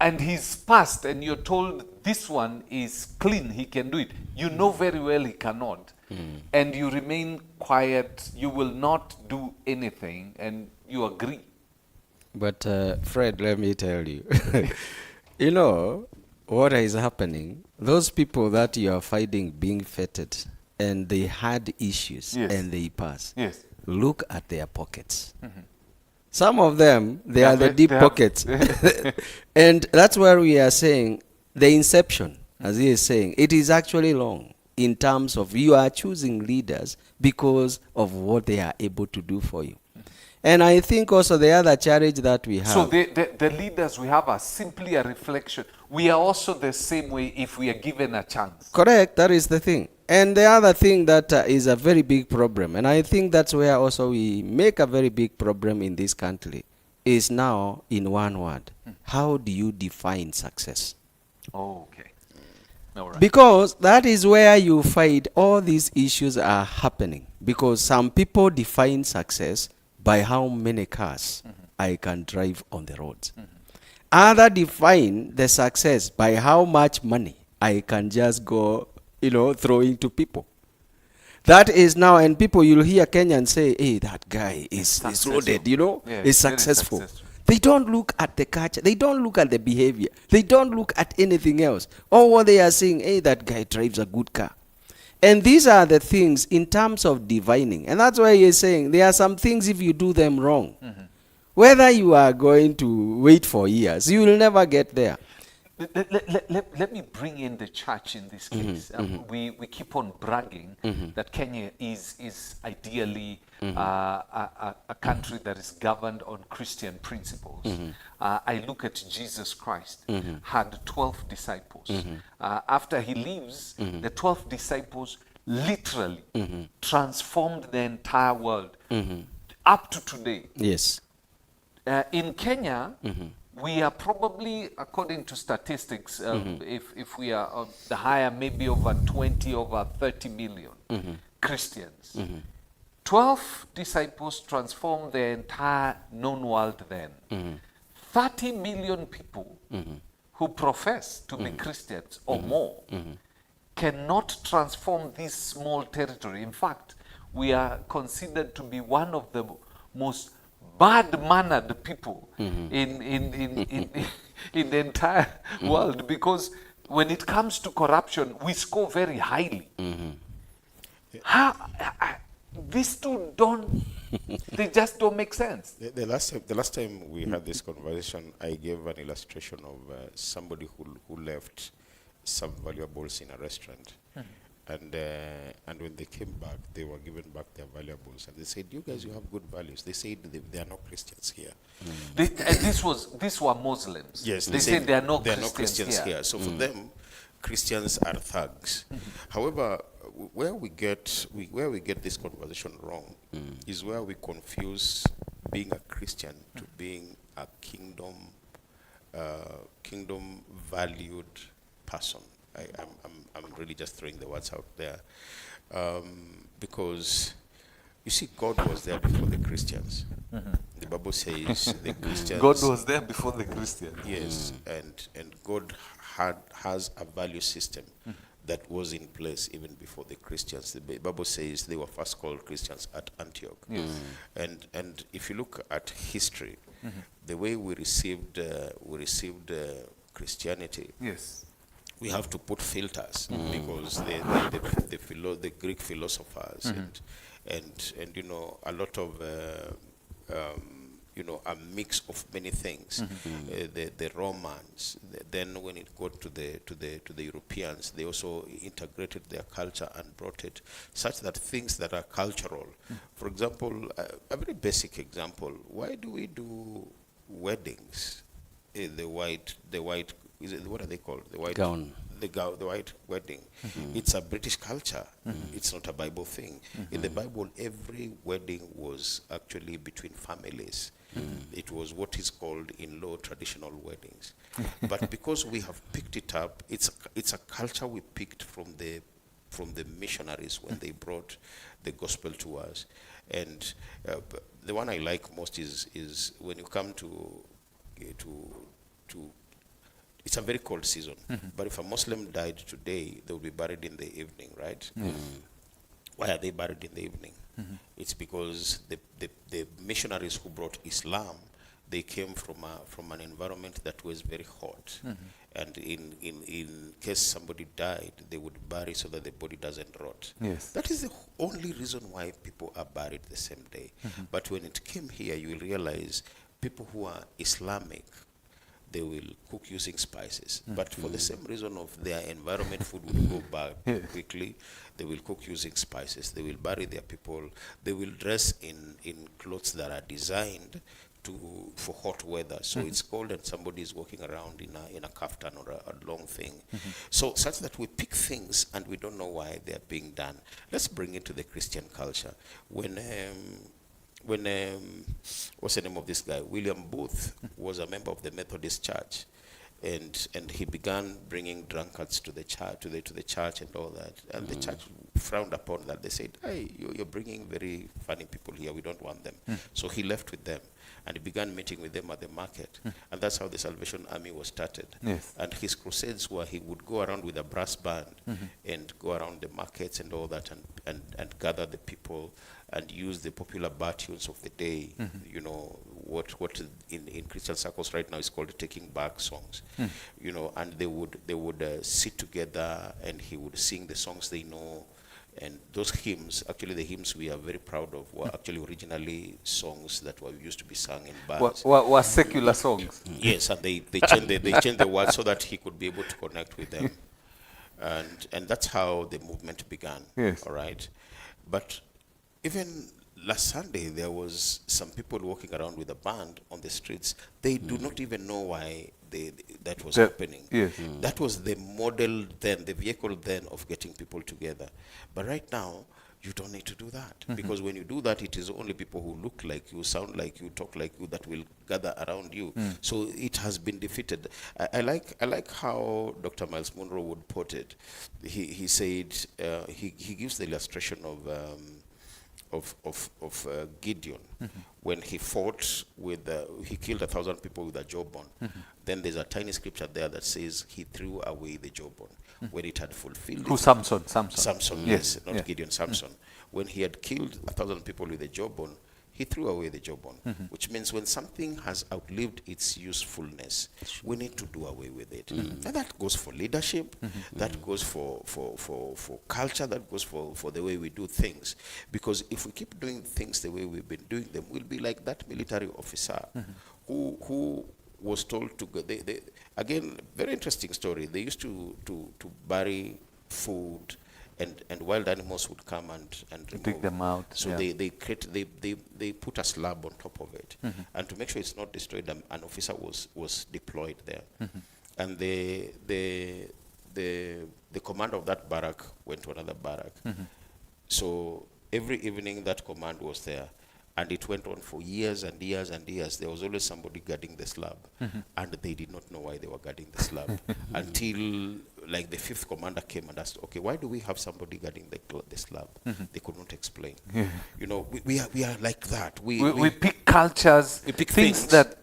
and he's passed, and you're told this one is clean, he can do it, you know very well he cannot, and you remain quiet. You will not do anything, and you agree. But Fred, let me tell you, you know what is happening? Those people that you are fighting being fettered, and they had issues, and they pass. Yes. Look at their pockets. Some of them, they are the deep pockets. And that's where we are saying the inception, as he is saying, it is actually long in terms of you are choosing leaders because of what they are able to do for you. And I think also the other challenge that we have. So the leaders we have are simply a reflection. We are also the same way if we are given a chance. Correct, that is the thing. And the other thing that is a very big problem, and I think that's where also we make a very big problem in this country, is now in one word. How do you define success? Oh, okay. All right. Because that is where you find all these issues are happening. Because some people define success by how many cars I can drive on the roads. Others define the success by how much money I can just go, throwing to people. That is now, and people, you'll hear Kenyans say, hey, that guy is loaded, is successful. They don't look at the culture. They don't look at the behavior. They don't look at anything else. All what they are saying, hey, that guy drives a good car. And these are the things in terms of divining. And that's why you're saying there are some things if you do them wrong, whether you are going to wait for years, you will never get there. Let me bring in the church in this case. We keep on bragging that Kenya is ideally a country that is governed on Christian principles. I look at Jesus Christ, had 12 disciples. After he leaves, the 12 disciples literally transformed the entire world up to today. Yes. In Kenya, we are probably, according to statistics, if we are the higher, maybe over 20, over 30 million Christians. 12 disciples transformed the entire known world then. 30 million people who profess to be Christians or more cannot transform this small territory. In fact, we are considered to be one of the most bad-mannered people in the entire world, because when it comes to corruption, we score very highly. How, these two don't, they just don't make sense. The last time we had this conversation, I gave an illustration of somebody who left some valuables in a restaurant. And when they came back, they were given back their valuables, and they said, "You guys, you have good values." They said they are not Christians here. And these were Muslims. Yes, they said there are no Christians, Christians here. So for them, Christians are thugs. However, where we get this conversation wrong is where we confuse being a Christian to being a kingdom valued person. I'm really just throwing the words out there, because you see, God was there before the Christians. The Bible says the Christians. God was there before the Christians. Yes, and God has a value system that was in place even before the Christians. The Bible says they were first called Christians at Antioch. And if you look at history, the way we received Christianity. Yes. We have to put filters because the Greek philosophers and you know, a lot of you know, a mix of many things. The Romans. Then when it got to the Europeans, they also integrated their culture and brought it such that things that are cultural. For example, a very basic example: why do we do weddings? The white. Is it, what are they called? The white gown. The white wedding. It's a British culture. It's not a Bible thing. In the Bible, every wedding was actually between families. It was what is called in law traditional weddings. But because we have picked it up, it's a culture we picked from the missionaries when they brought the gospel to us. And the one I like most is when you come to it's a very cold season, but if a Muslim died today, they will be buried in the evening, right? Why are they buried in the evening? It's because the missionaries who brought Islam, they came from an environment that was very hot, and in case somebody died, they would bury so that the body doesn't rot. Yes. That is the only reason why people are buried the same day. But when it came here, you will realize people who are Islamic, they will cook using spices. But for the same reason of their environment, food will go bad quickly. They will cook using spices. They will bury their people. They will dress in clothes that are designed for hot weather. So it's cold and somebody is walking around in a kaftan or a long thing. So such that we pick things and we don't know why they are being done. Let's bring it to the Christian culture. When what's the name of this guy? William Booth was a member of the Methodist Church, and he began bringing drunkards to the church, to the church and all that. And the church frowned upon that. They said, "Hey, you're bringing very funny people here. We don't want them." So he left with them, and he began meeting with them at the market. And that's how the Salvation Army was started. Yes. And his crusades were he would go around with a brass band and go around the markets and all that and gather the people and use the popular bar tunes of the day, you know, what in Christian circles right now is called taking back songs, you know, and they would sit together and he would sing the songs they know. And those hymns, actually the hymns we are very proud of, were actually originally songs that were used to be sung in bars. Were secular songs. Yes, and they changed the words so that he could be able to connect with them. And that's how the movement began. Yes. All right. But even last Sunday, there was some people walking around with a band on the streets. They do not even know why that was happening. Yes. That was the model then, the vehicle then of getting people together. But right now, you don't need to do that. Because when you do that, it is only people who look like you, sound like you, talk like you that will gather around you. So it has been defeated. I like how Dr. Miles Monroe would put it. He said, he gives the illustration of Gideon when he fought with he killed 1,000 people with a jawbone. Then there's a tiny scripture there that says he threw away the jawbone when it had fulfilled. Who? Samson. Samson, yes, not Gideon, Samson. When he had killed 1,000 people with a jawbone, he threw away the jawbone, which means when something has outlived its usefulness, we need to do away with it. And that goes for leadership, that goes for culture, that goes for the way we do things. Because if we keep doing things the way we've been doing them, we'll be like that military officer who was told to go. Again, very interesting story. They used to bury food, and wild animals would come and dig them out. So they put a slab on top of it, and to make sure it's not destroyed, an officer was deployed there, and the commander of that barrack went to another barrack. So every evening that command was there. And it went on for years and years and years. There was always somebody guarding the slab. And they did not know why they were guarding the slab. Until like the fifth commander came and asked, okay, why do we have somebody guarding the slab? They could not explain. You know, we are like that. We pick cultures, we pick things things that...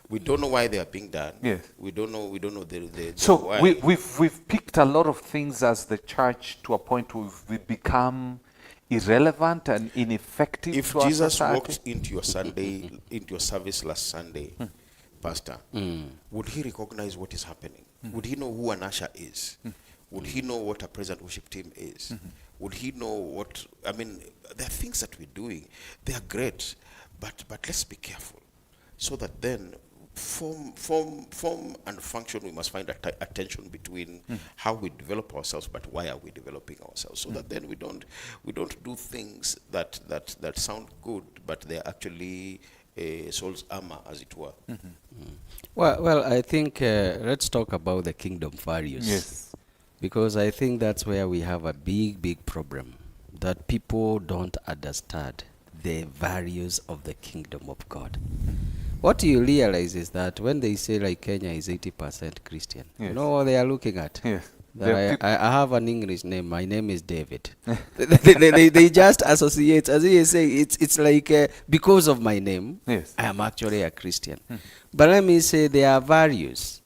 we don't know why they are being done. Yes. We don't know the So why. we've picked a lot of things as the church to a point where we've become irrelevant and ineffective. If to our Jesus society. walked into your Sunday, into your service last Sunday, Pastor, would he recognize what is happening? Would he know who an usher is? Would he know what a praise and worship team is? Would he know what, I mean, there are things that we're doing. They are great, but let's be careful. So that then form and function, we must find a tension between how we develop ourselves, but why are we developing ourselves? So that then we don't do things that sound good, but they're actually soul's armor, as it were. Well, I think let's talk about the kingdom values. Yes. Because I think that's where we have a big problem, that people don't understand the values of the kingdom of God. What you realize is that when they say like Kenya is 80% Christian, you know what they are looking at? Yes. That I have an English name. My name is David. they just associate, as you say, it's like because of my name, Yes. I am actually a Christian. But let me say there are values,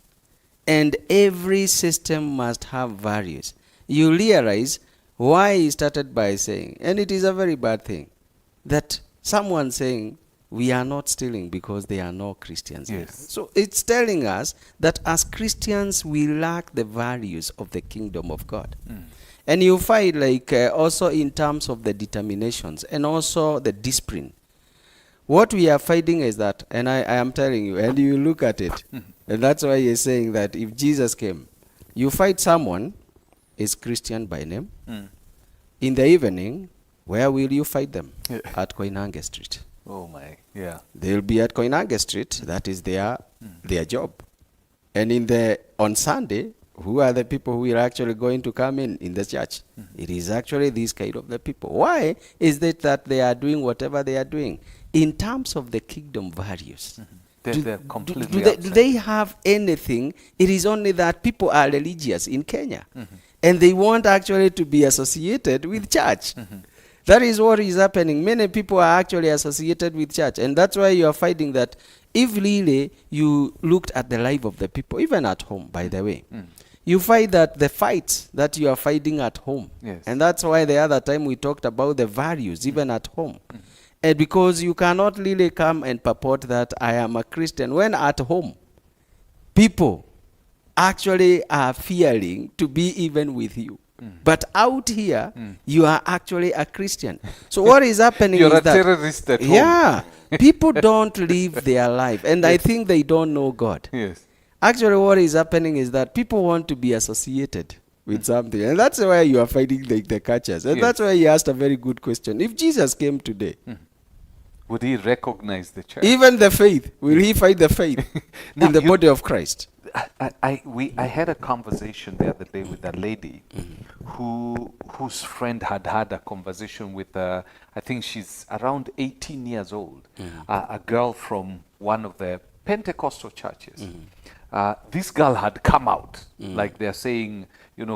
and every system must have values. You realize why he started by saying, and it is a very bad thing, that someone saying, we are not stealing because there are no Christians here. Yes. So it's telling us that as Christians, we lack the values of the kingdom of God. And you find like also in terms of the determinations and also the discipline. What we are finding is that, and I am telling you, and you look at it, and that's why you're saying that if Jesus came, you find someone is Christian by name. In the evening, where will you find them? At Koinange Street. Oh my, yeah. They'll be at Koinange Street. That is their job. And on Sunday, who are the people who are actually going to come in the church? It is actually these kind of the people. Why is it that they are doing whatever they are doing? In terms of the kingdom values, They're completely do they have anything? It is only that people are religious in Kenya. And they want actually to be associated with church. That is what is happening. Many people are actually associated with church. And that's why you are finding that if really you looked at the life of the people, even at home, by the way, you find that the fights that you are fighting at home, and that's why the other time we talked about the values, even at home. And because you cannot really come and purport that I am a Christian, when at home, people actually are fearing to be even with you. But out here, you are actually a Christian. So what is happening You're is a that... terrorist at home. Yeah. People don't live their life. And I think they don't know God. Yes. Actually, what is happening is that people want to be associated with something. And that's why you are finding the cultures. And that's why you asked a very good question. If Jesus came today... Would he recognize the church? Even the faith. Will he find the faith in the body of Christ? I had a conversation the other day with a lady whose friend had a conversation with I think she's around 18 years old, a girl from one of the Pentecostal churches. This girl had come out, like they're saying,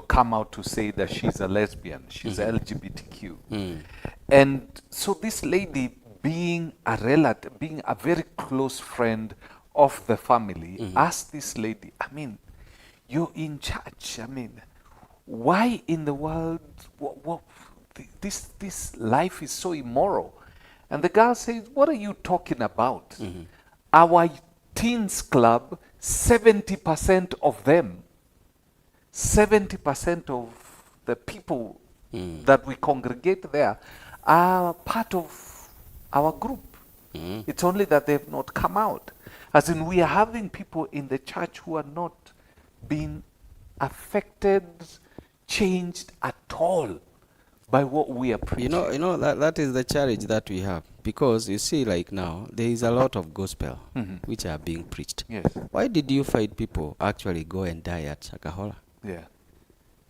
come out to say that she's a lesbian, she's LGBTQ. And so this lady, being a relative, being a very close friend of the family, asked this lady, I mean, you're in church, I mean, why in the world, this life is so immoral? And the girl says, what are you talking about? Our teens club, 70% of them, 70% of the people that we congregate there are part of our group. It's only that they've not come out. As in, we are having people in the church who are not being affected, changed at all by what we are preaching. That is the challenge that we have, because you see, like now there is a lot of gospel which are being preached. Yes. Why did you find people actually go and die at Shakahola? Yeah.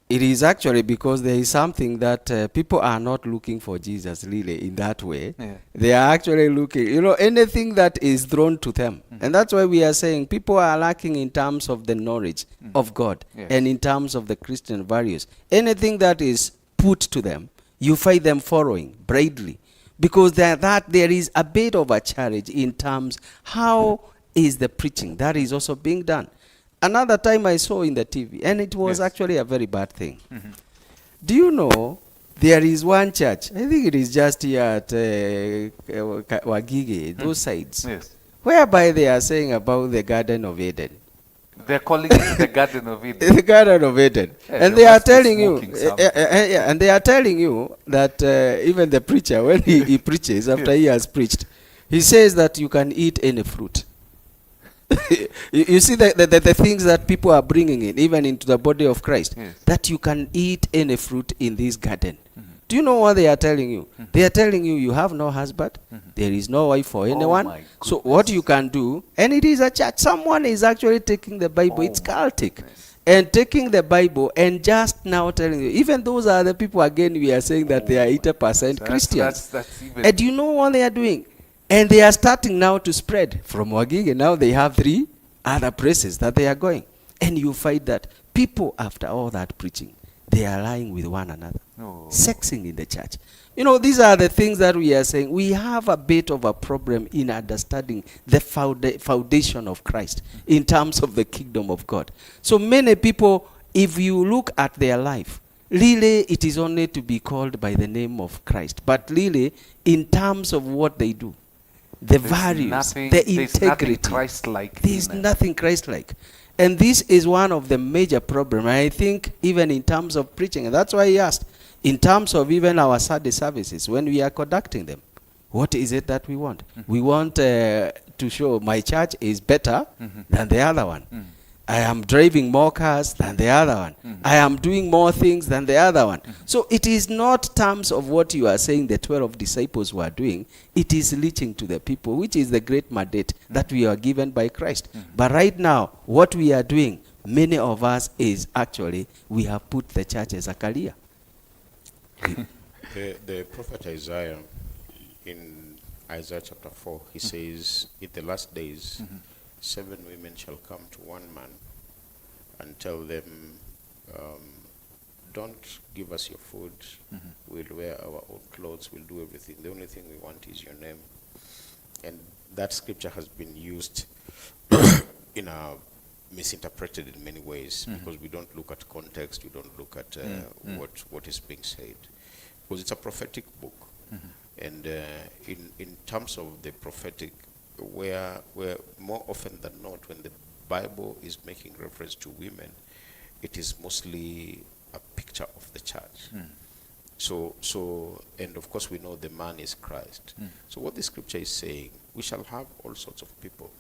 It is actually because there is something that people are not looking for Jesus really in that way. Yeah. They are actually looking, anything that is thrown to them. And that's why we are saying people are lacking in terms of the knowledge of God and in terms of the Christian values. Anything that is put to them, you find them following blindly, because there is a bit of a challenge in terms how is the preaching that is also being done. Another time I saw in the TV, and it was actually a very bad thing. Do you know there is one church, I think it is just here at Wagige, those sides, whereby they are saying about the Garden of Eden. They're calling it the Garden of Eden. The Garden of Eden. And they are telling you, and they are telling you that even the preacher, when he preaches, after he has preached, he says that you can eat any fruit. You see the things that people are bringing in, even into the body of Christ, that you can eat any fruit in this garden. Do you know what they are telling you? They are telling you you have no husband, there is no wife for anyone. So what you can do, and it is a church, someone is actually taking the Bible, it's cultic, and taking the Bible and just now telling you, even those are the people, again, we are saying that they are 80% Christians. And do you know what they are doing? And they are starting now to spread from Wagige. Now they have 3 other places that they are going. And you find that people, after all that preaching, they are lying with one another, sexing in the church. These are the things that we are saying. We have a bit of a problem in understanding the foundation of Christ in terms of the kingdom of God. So many people, if you look at their life, really it is only to be called by the name of Christ. But really, in terms of what they do, the values, the integrity, there's nothing Christ-like. And this is one of the major problems, I think, even in terms of preaching. And that's why he asked, in terms of even our Sunday services, when we are conducting them, what is it that we want? We want to show my church is better than the other one. I am driving more cars than the other one. I am doing more things than the other one. So it is not terms of what you are saying the 12 disciples were doing. It is reaching to the people, which is the great mandate that we are given by Christ. But right now, what we are doing, many of us, is actually we have put the church as a career. The prophet Isaiah, in Isaiah chapter 4, he says, in the last days, 7 women shall come to one man and tell them, don't give us your food, we'll wear our own clothes, we'll do everything. The only thing we want is your name. And that scripture has been used misinterpreted in many ways, because we don't look at context, we don't look at what is being said. Because it's a prophetic book. And in terms of the prophetic, where more often than not, when the Bible is making reference to women, it is mostly a picture of the church. So, and of course we know the man is Christ. So what the scripture is saying, we shall have all sorts of people.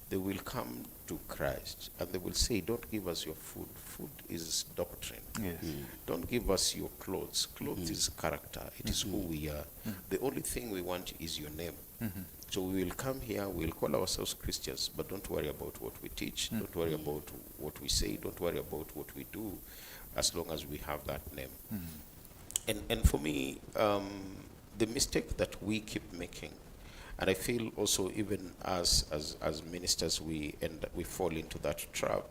They will come to Christ and they will say, don't give us your food. Food is doctrine. Don't give us your clothes. Clothes is character. It is who we are. The only thing we want is your name. So we will come here, we will call ourselves Christians, but don't worry about what we teach. Don't worry about what we say. Don't worry about what we do, as long as we have that name. And for me, the mistake that we keep making, and I feel also even as ministers we fall into that trap,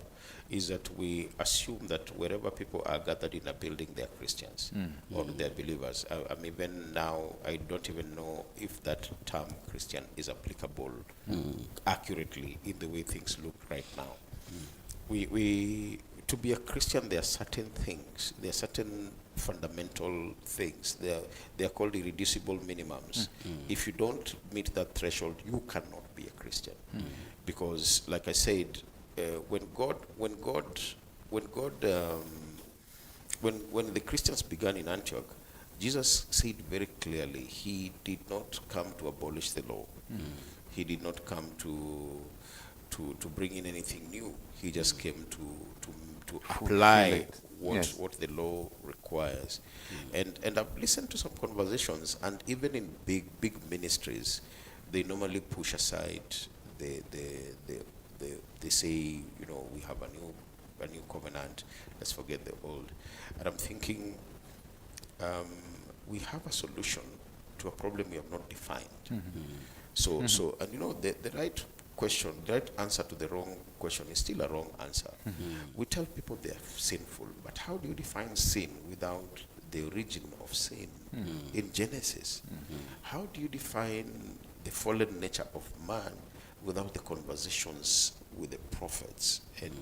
is that we assume that wherever people are gathered in a building, they are Christians or they are believers. I'm even now, I don't even know if that term Christian is applicable accurately in the way things look right now. We to be a Christian, there are certain things, there are certain fundamental things. They are called irreducible minimums. If you don't meet that threshold, you cannot be a Christian. Because, like I said, when the Christians began in Antioch, Jesus said very clearly, he did not come to abolish the law. He did not come to bring in anything new. He just came to apply what the law requires. And I've listened to some conversations, and even in big ministries, they normally push aside. They say, you know, we have a new covenant. Let's forget the old. And I'm thinking, we have a solution to a problem we have not defined. So and you know, the right question, the right answer to the wrong question is still a wrong answer. We tell people they are sinful, but how do you define sin without the origin of sin in Genesis? How do you define the fallen nature of man without the conversations with the prophets? And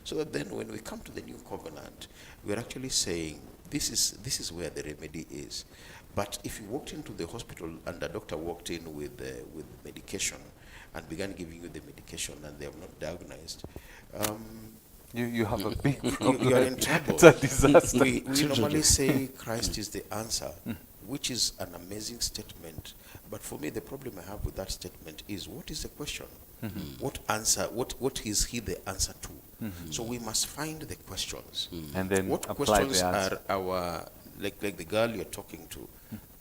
so that then when we come to the new covenant, we're actually saying this is where the remedy is. But if you walked into the hospital and a doctor walked in with medication and began giving you the medication and they have not diagnosed, you have a big problem. You are in trouble. It's a disaster. We normally say Christ is the answer, which is an amazing statement. But for me, the problem I have with that statement is, what is the question? What answer? What is he the answer to? So we must find the questions. And then what apply questions the answer. are our, like the girl you're talking to?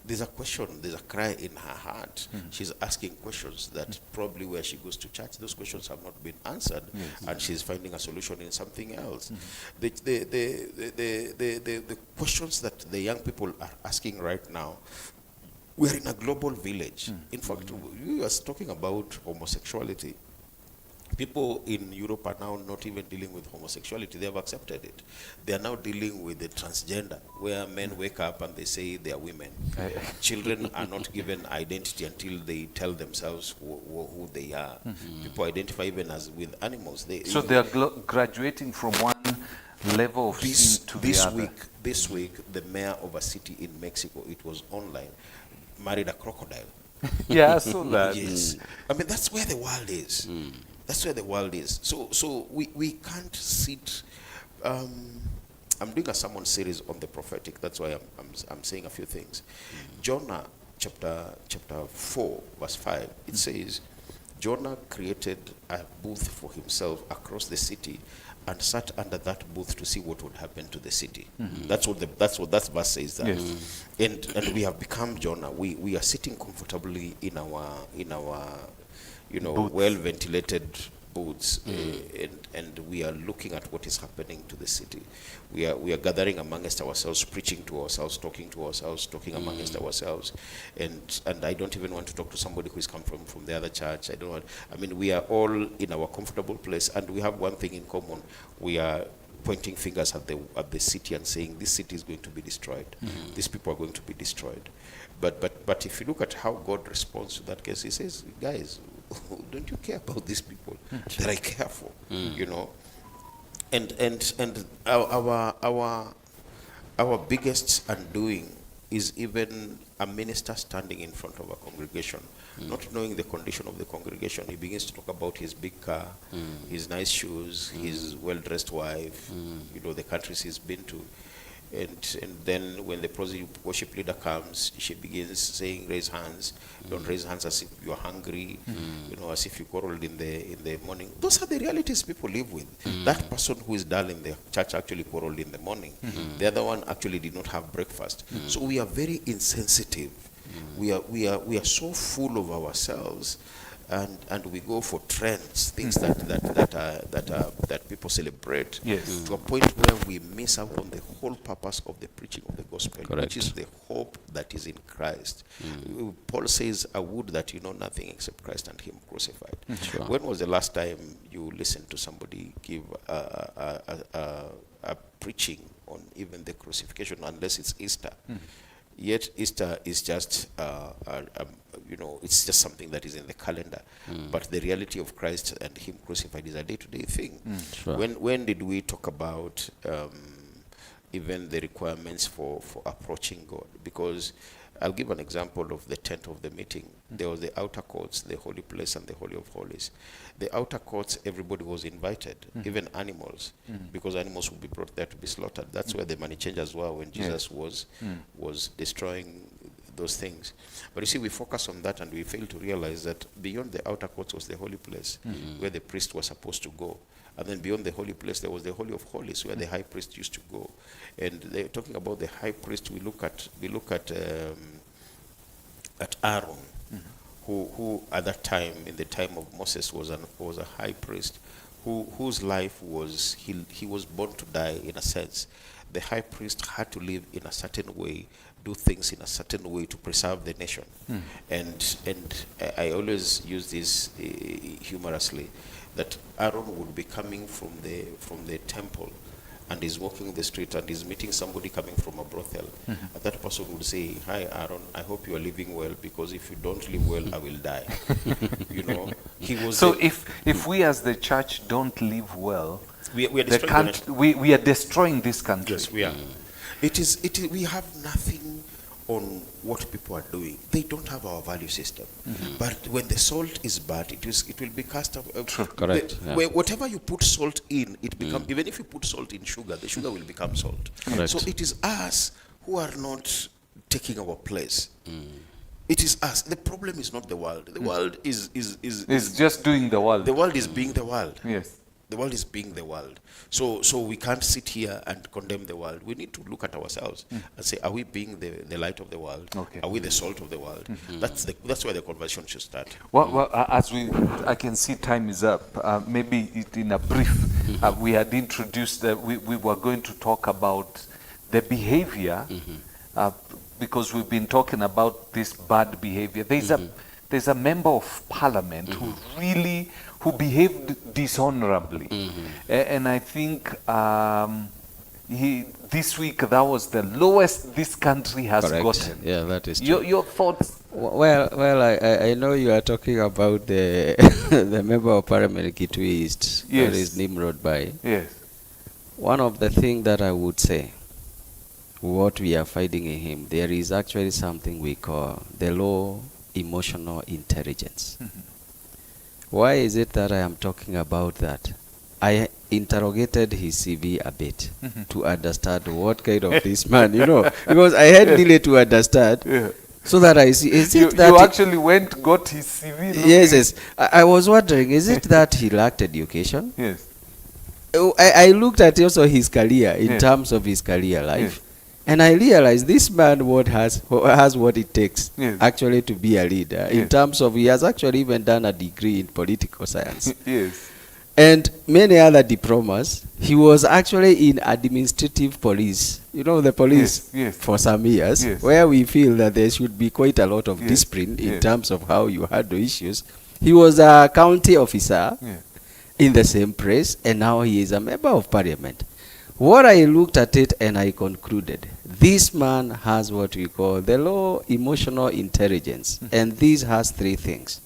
There's a question, there's a cry in her heart. She's asking questions that probably where she goes to church, those questions have not been answered, and she's finding a solution in something else. The questions that the young people are asking right now, we're in a global village. In fact, you are talking about homosexuality. People in Europe are now not even dealing with homosexuality. They have accepted it. They are now dealing with the transgender, where men wake up and they say they are women. Children are not given identity until they tell themselves who they are. People identify even as with animals. So they are graduating from one level of sin to the other. This week, the mayor of a city in Mexico, it was online, married a crocodile. Yeah, I saw that. Yes. I mean, that's where the world is. That's where the world is. So we can't sit. I'm doing a sermon series on the prophetic. That's why I'm saying a few things. Jonah chapter 4 verse 5. It says, Jonah created a booth for himself across the city and sat under that booth to see what would happen to the city. That's what that verse says. That. Yes. And we have become Jonah. We are sitting comfortably in our well ventilated booths, and we are looking at what is happening to the city. We are gathering amongst ourselves, preaching to ourselves, talking to ourselves, talking amongst ourselves, and I don't even want to talk to somebody who is come from the other church. We are all in our comfortable place, and we have one thing in common. We are pointing fingers at the city and saying this city is going to be destroyed. These people are going to be destroyed. But if you look at how God responds to that case, he says, guys, don't you care about these people that I care for? You know, and our biggest undoing is even a minister standing in front of a congregation, not knowing the condition of the congregation. He begins to talk about his big car, his nice shoes, his well-dressed wife, the countries he's been to. And then when the worship leader comes, she begins saying, raise hands. Don't raise hands as if you're hungry, as if you quarreled in the morning. Those are the realities people live with. That person who is dull in the church actually quarreled in the morning. The other one actually did not have breakfast. So we are very insensitive. We are so full of ourselves, and we go for trends, things that people celebrate, to a point where we miss out on the whole purpose of the preaching of the gospel, which is the hope that is in Christ. Paul says, I would that you know nothing except Christ and him crucified. Sure. When was the last time you listened to somebody give a preaching on even the crucifixion, unless it's Easter? Yet Easter is just, it's just something that is in the calendar. But the reality of Christ and Him crucified is a day-to-day thing. Sure. When did we talk about even the requirements for approaching God? Because I'll give an example of the tent of the meeting. There was the outer courts, the holy place, and the Holy of Holies. The outer courts, everybody was invited, even animals, because animals would be brought there to be slaughtered. That's where the money changers were when Jesus was destroying those things. But you see, we focus on that and we fail to realize that beyond the outer courts was the holy place, where the priest was supposed to go. And then beyond the holy place, there was the Holy of Holies, where the high priest used to go. And they're talking about the high priest. We look at Aaron, who at that time, in the time of Moses, was a high priest, whose life was he was born to die in a sense. The high priest had to live in a certain way, do things in a certain way to preserve the nation. And I always use this humorously, that Aaron would be coming from the temple and is walking the street and is meeting somebody coming from a brothel. And that person would say, "Hi Aaron, I hope you are living well, because if you don't live well, I will die." He was. So if we as the church don't live well, we are destroying we are destroying this country. Yes, we are. It is. We have nothing on what people are doing. They don't have our value system. But when the salt is bad, it will be cast out. Correct. Whatever you put salt in, it becomes, even if you put salt in sugar, the sugar will become salt. Correct. So it is us who are not taking our place. It is us. The problem is not the world. The world is just doing the world. The world is being the world. Yes. The world is being the world. So we can't sit here and condemn the world. We need to look at ourselves and say, are we being the light of the world? Okay. Are we the salt of the world? That's where the conversation should start. Well, I can see time is up. Maybe in a brief, we had introduced that we were going to talk about the behavior, because we've been talking about this bad behavior. There's a member of parliament who behaved dishonorably. And I think this week that was the lowest this country has gotten. Yeah, that is true. Your thoughts? Well, I know you are talking about the the member of parliament Kitui East, Yes. that is Nimrod Bai. Yes. One of the things that I would say, what we are finding in him, there is actually something we call the low emotional intelligence. Why is it that I am talking about that? I interrogated his CV a bit to understand what kind of this man, because I had really to understand, so that I see, is it that... You actually got his CV? Yes. I was wondering, is it that he lacked education? Yes. I looked at also his career, in terms of his career life. Yes. And I realized this man has what it takes actually to be a leader. In terms of, he has actually even done a degree in political science. Yes. And many other diplomas. He was actually in administrative police, the police for some years, where we feel that there should be quite a lot of discipline in terms of how you handle issues. He was a county officer in the same place, and now he is a member of parliament. What I looked at it and I concluded, this man has what we call the low emotional intelligence. And this has three things.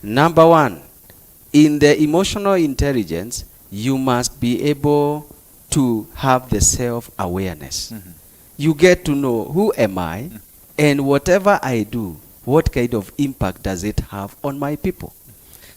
Number one, in the emotional intelligence, you must be able to have the self-awareness. You get to know, who am I? And whatever I do, what kind of impact does it have on my people?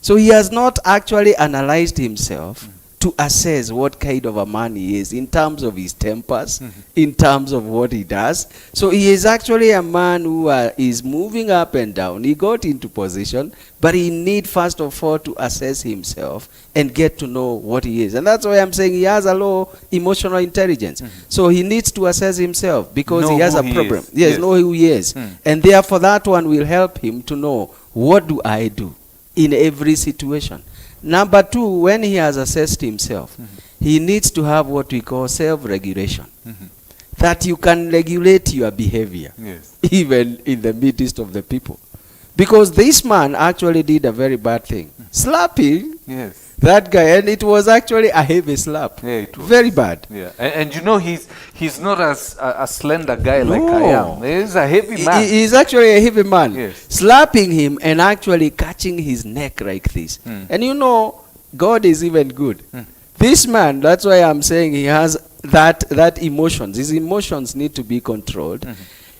So he has not actually analyzed himself to assess what kind of a man he is in terms of his tempers, in terms of what he does. So he is actually a man who is moving up and down. He got into position, but he need first of all to assess himself and get to know what he is. And that's why I'm saying he has a low emotional intelligence. So he needs to assess himself because he has a problem. Yes, know who he is. And therefore that one will help him to know, what do I do in every situation? Number two, when he has assessed himself, he needs to have what we call self-regulation. That you can regulate your behavior, even in the midst of the people. Because this man actually did a very bad thing. Slapping That guy, and it was actually a heavy slap. Yeah, it was. Very bad. Yeah, and you know he's not as a slender guy like I No. am. He's a heavy man. He's actually a heavy man. Yes. Slapping him and actually catching his neck like this. And you know, God is even good. This man, that's why I'm saying he has that emotions. His emotions need to be controlled.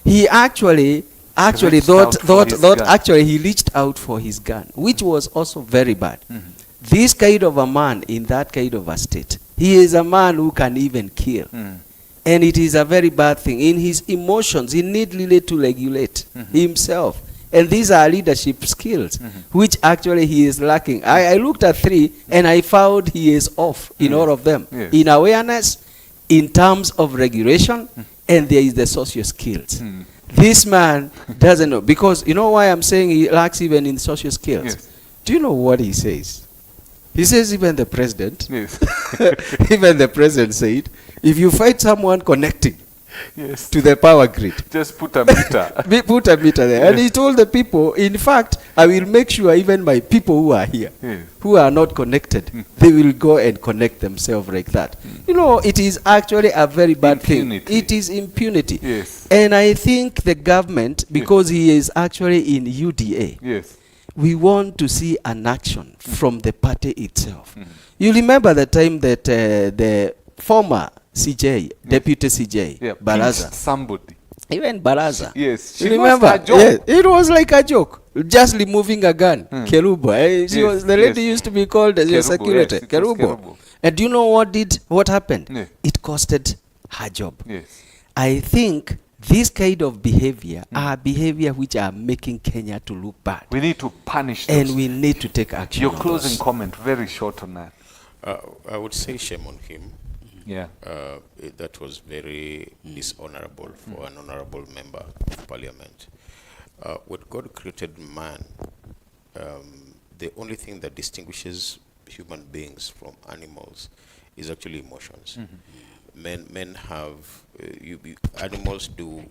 He actually Reached out for his thought gun. actually he reached out for his gun, which was also very bad. This kind of a man in that kind of a state, he is a man who can even kill. And it is a very bad thing. In his emotions, he need really to regulate himself. And these are leadership skills, which actually he is lacking. I looked at 3 and I found he is off in all of them. Yes. In awareness, in terms of regulation, and there is the social skills. This man doesn't know. Because you know why I'm saying he lacks even in social skills? Yes. Do you know what he says? He says even the president, Yes. even the president said, if you fight someone connecting Yes. to the power grid, Just put a meter. put a meter there. And he told the people, in fact, I will make sure even my people who are here, Yes. who are not connected, they will go and connect themselves like that. You know, it is actually a very bad Impunity. thing. It is impunity. Yes. And I think the government, because he is actually in UDA, Yes. we want to see an action from the party itself. You remember the time that the former CJ, Deputy CJ, Yeah. Baraza, Pinched somebody. even Baraza. Yes. You She remember? lost her job. Yes, it was like a joke. Just removing a gun. Kerubo. She Yes, was, the lady yes. used to be called as your Kerubo, security. yes, it was Kerubo. Kerubo. And do you know what happened? Yeah. It costed her job. Yes. I think this kind of behavior are behavior which are making Kenya to look bad. We need to punish those. And we need to take action. Your on closing those. comment, very short on that. I would say shame on him. Yeah. That was very dishonorable for an honorable member of parliament. When God created man, the only thing that distinguishes human beings from animals is actually emotions. Men have, animals do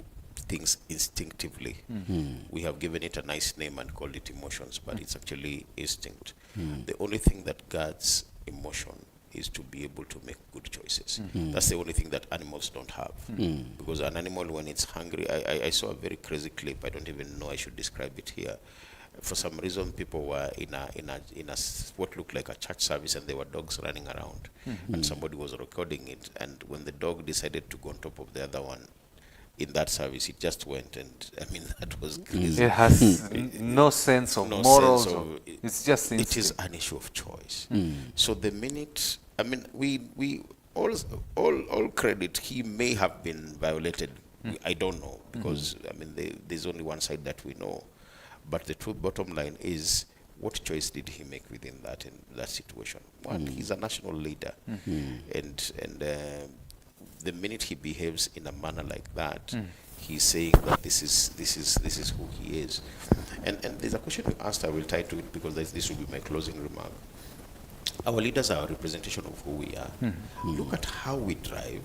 things instinctively. We have given it a nice name and called it emotions, but it's actually instinct. The only thing that guards emotion is to be able to make good choices. That's the only thing that animals don't have. Because an animal, when it's hungry, I saw a very crazy clip. I don't even know I should describe it here. For some reason, people were in a what looked like a church service, and there were dogs running around, and somebody was recording it. And when the dog decided to go on top of the other one in that service, it just went, and I mean that was crazy. It has no sense of No morals. sense or- of- it's just It is instinct. an issue of choice. So the minute, I mean, we all credit, he may have been violated. I don't know, because I mean there's only one side that we know. But the true bottom line is, what choice did he make within that situation? One, he's a national leader, and the minute he behaves in a manner like that, he's saying that this is who he is. And there's a question you asked. I will tie to it because this will be my closing remark. Our leaders are a representation of who we are. Look at how we drive.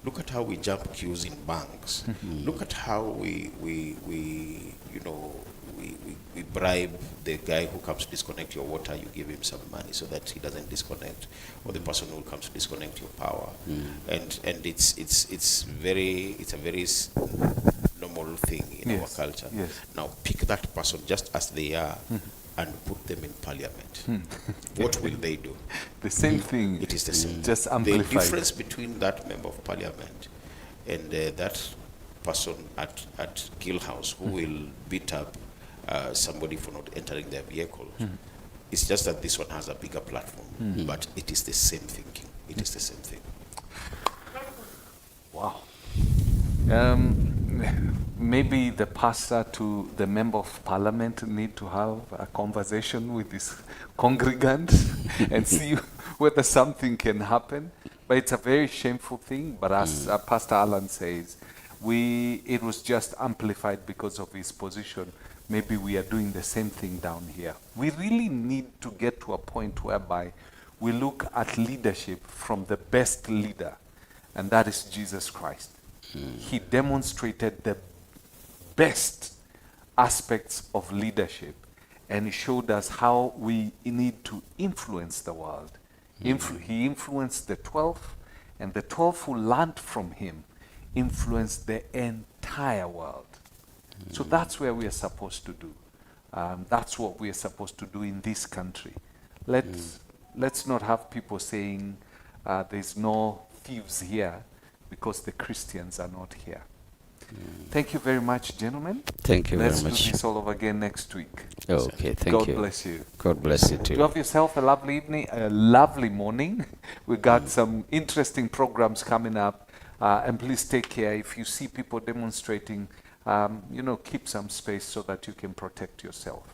Look at how we jump queues in banks. Look at how we bribe the guy who comes to disconnect your water. You give him some money so that he doesn't disconnect, or the person who comes to disconnect your power. And it's a very normal thing in our Yes, culture. yes. Now pick that person just as they are and put them in parliament. What will they do? The same thing. It is the same. Just The amplified. difference between that member of parliament and that person at Gill House who will beat up somebody for not entering their vehicle, it's just that this one has a bigger platform, but it is the same thinking. It is the same thing. Wow. Maybe the pastor to the member of parliament need to have a conversation with his congregant and see whether something can happen. But it's a very shameful thing. But as Pastor Alan says, it was just amplified because of his position. Maybe we are doing the same thing down here. We really need to get to a point whereby we look at leadership from the best leader, and that is Jesus Christ. He demonstrated the best aspects of leadership, and he showed us how we need to influence the world. He influenced the 12, and the 12 who learned from him influenced the entire world. So that's where we are supposed to do. That's what we are supposed to do in this country. Let's not have people saying there's no thieves here because the Christians are not here. Thank you very much, gentlemen. Thank you Let's very much. do this all over again next week. Okay, thank God you. bless you. God bless you You too. have yourself a lovely evening, a lovely morning. We got some interesting programs coming up, and please take care. If you see people demonstrating, keep some space so that you can protect yourself.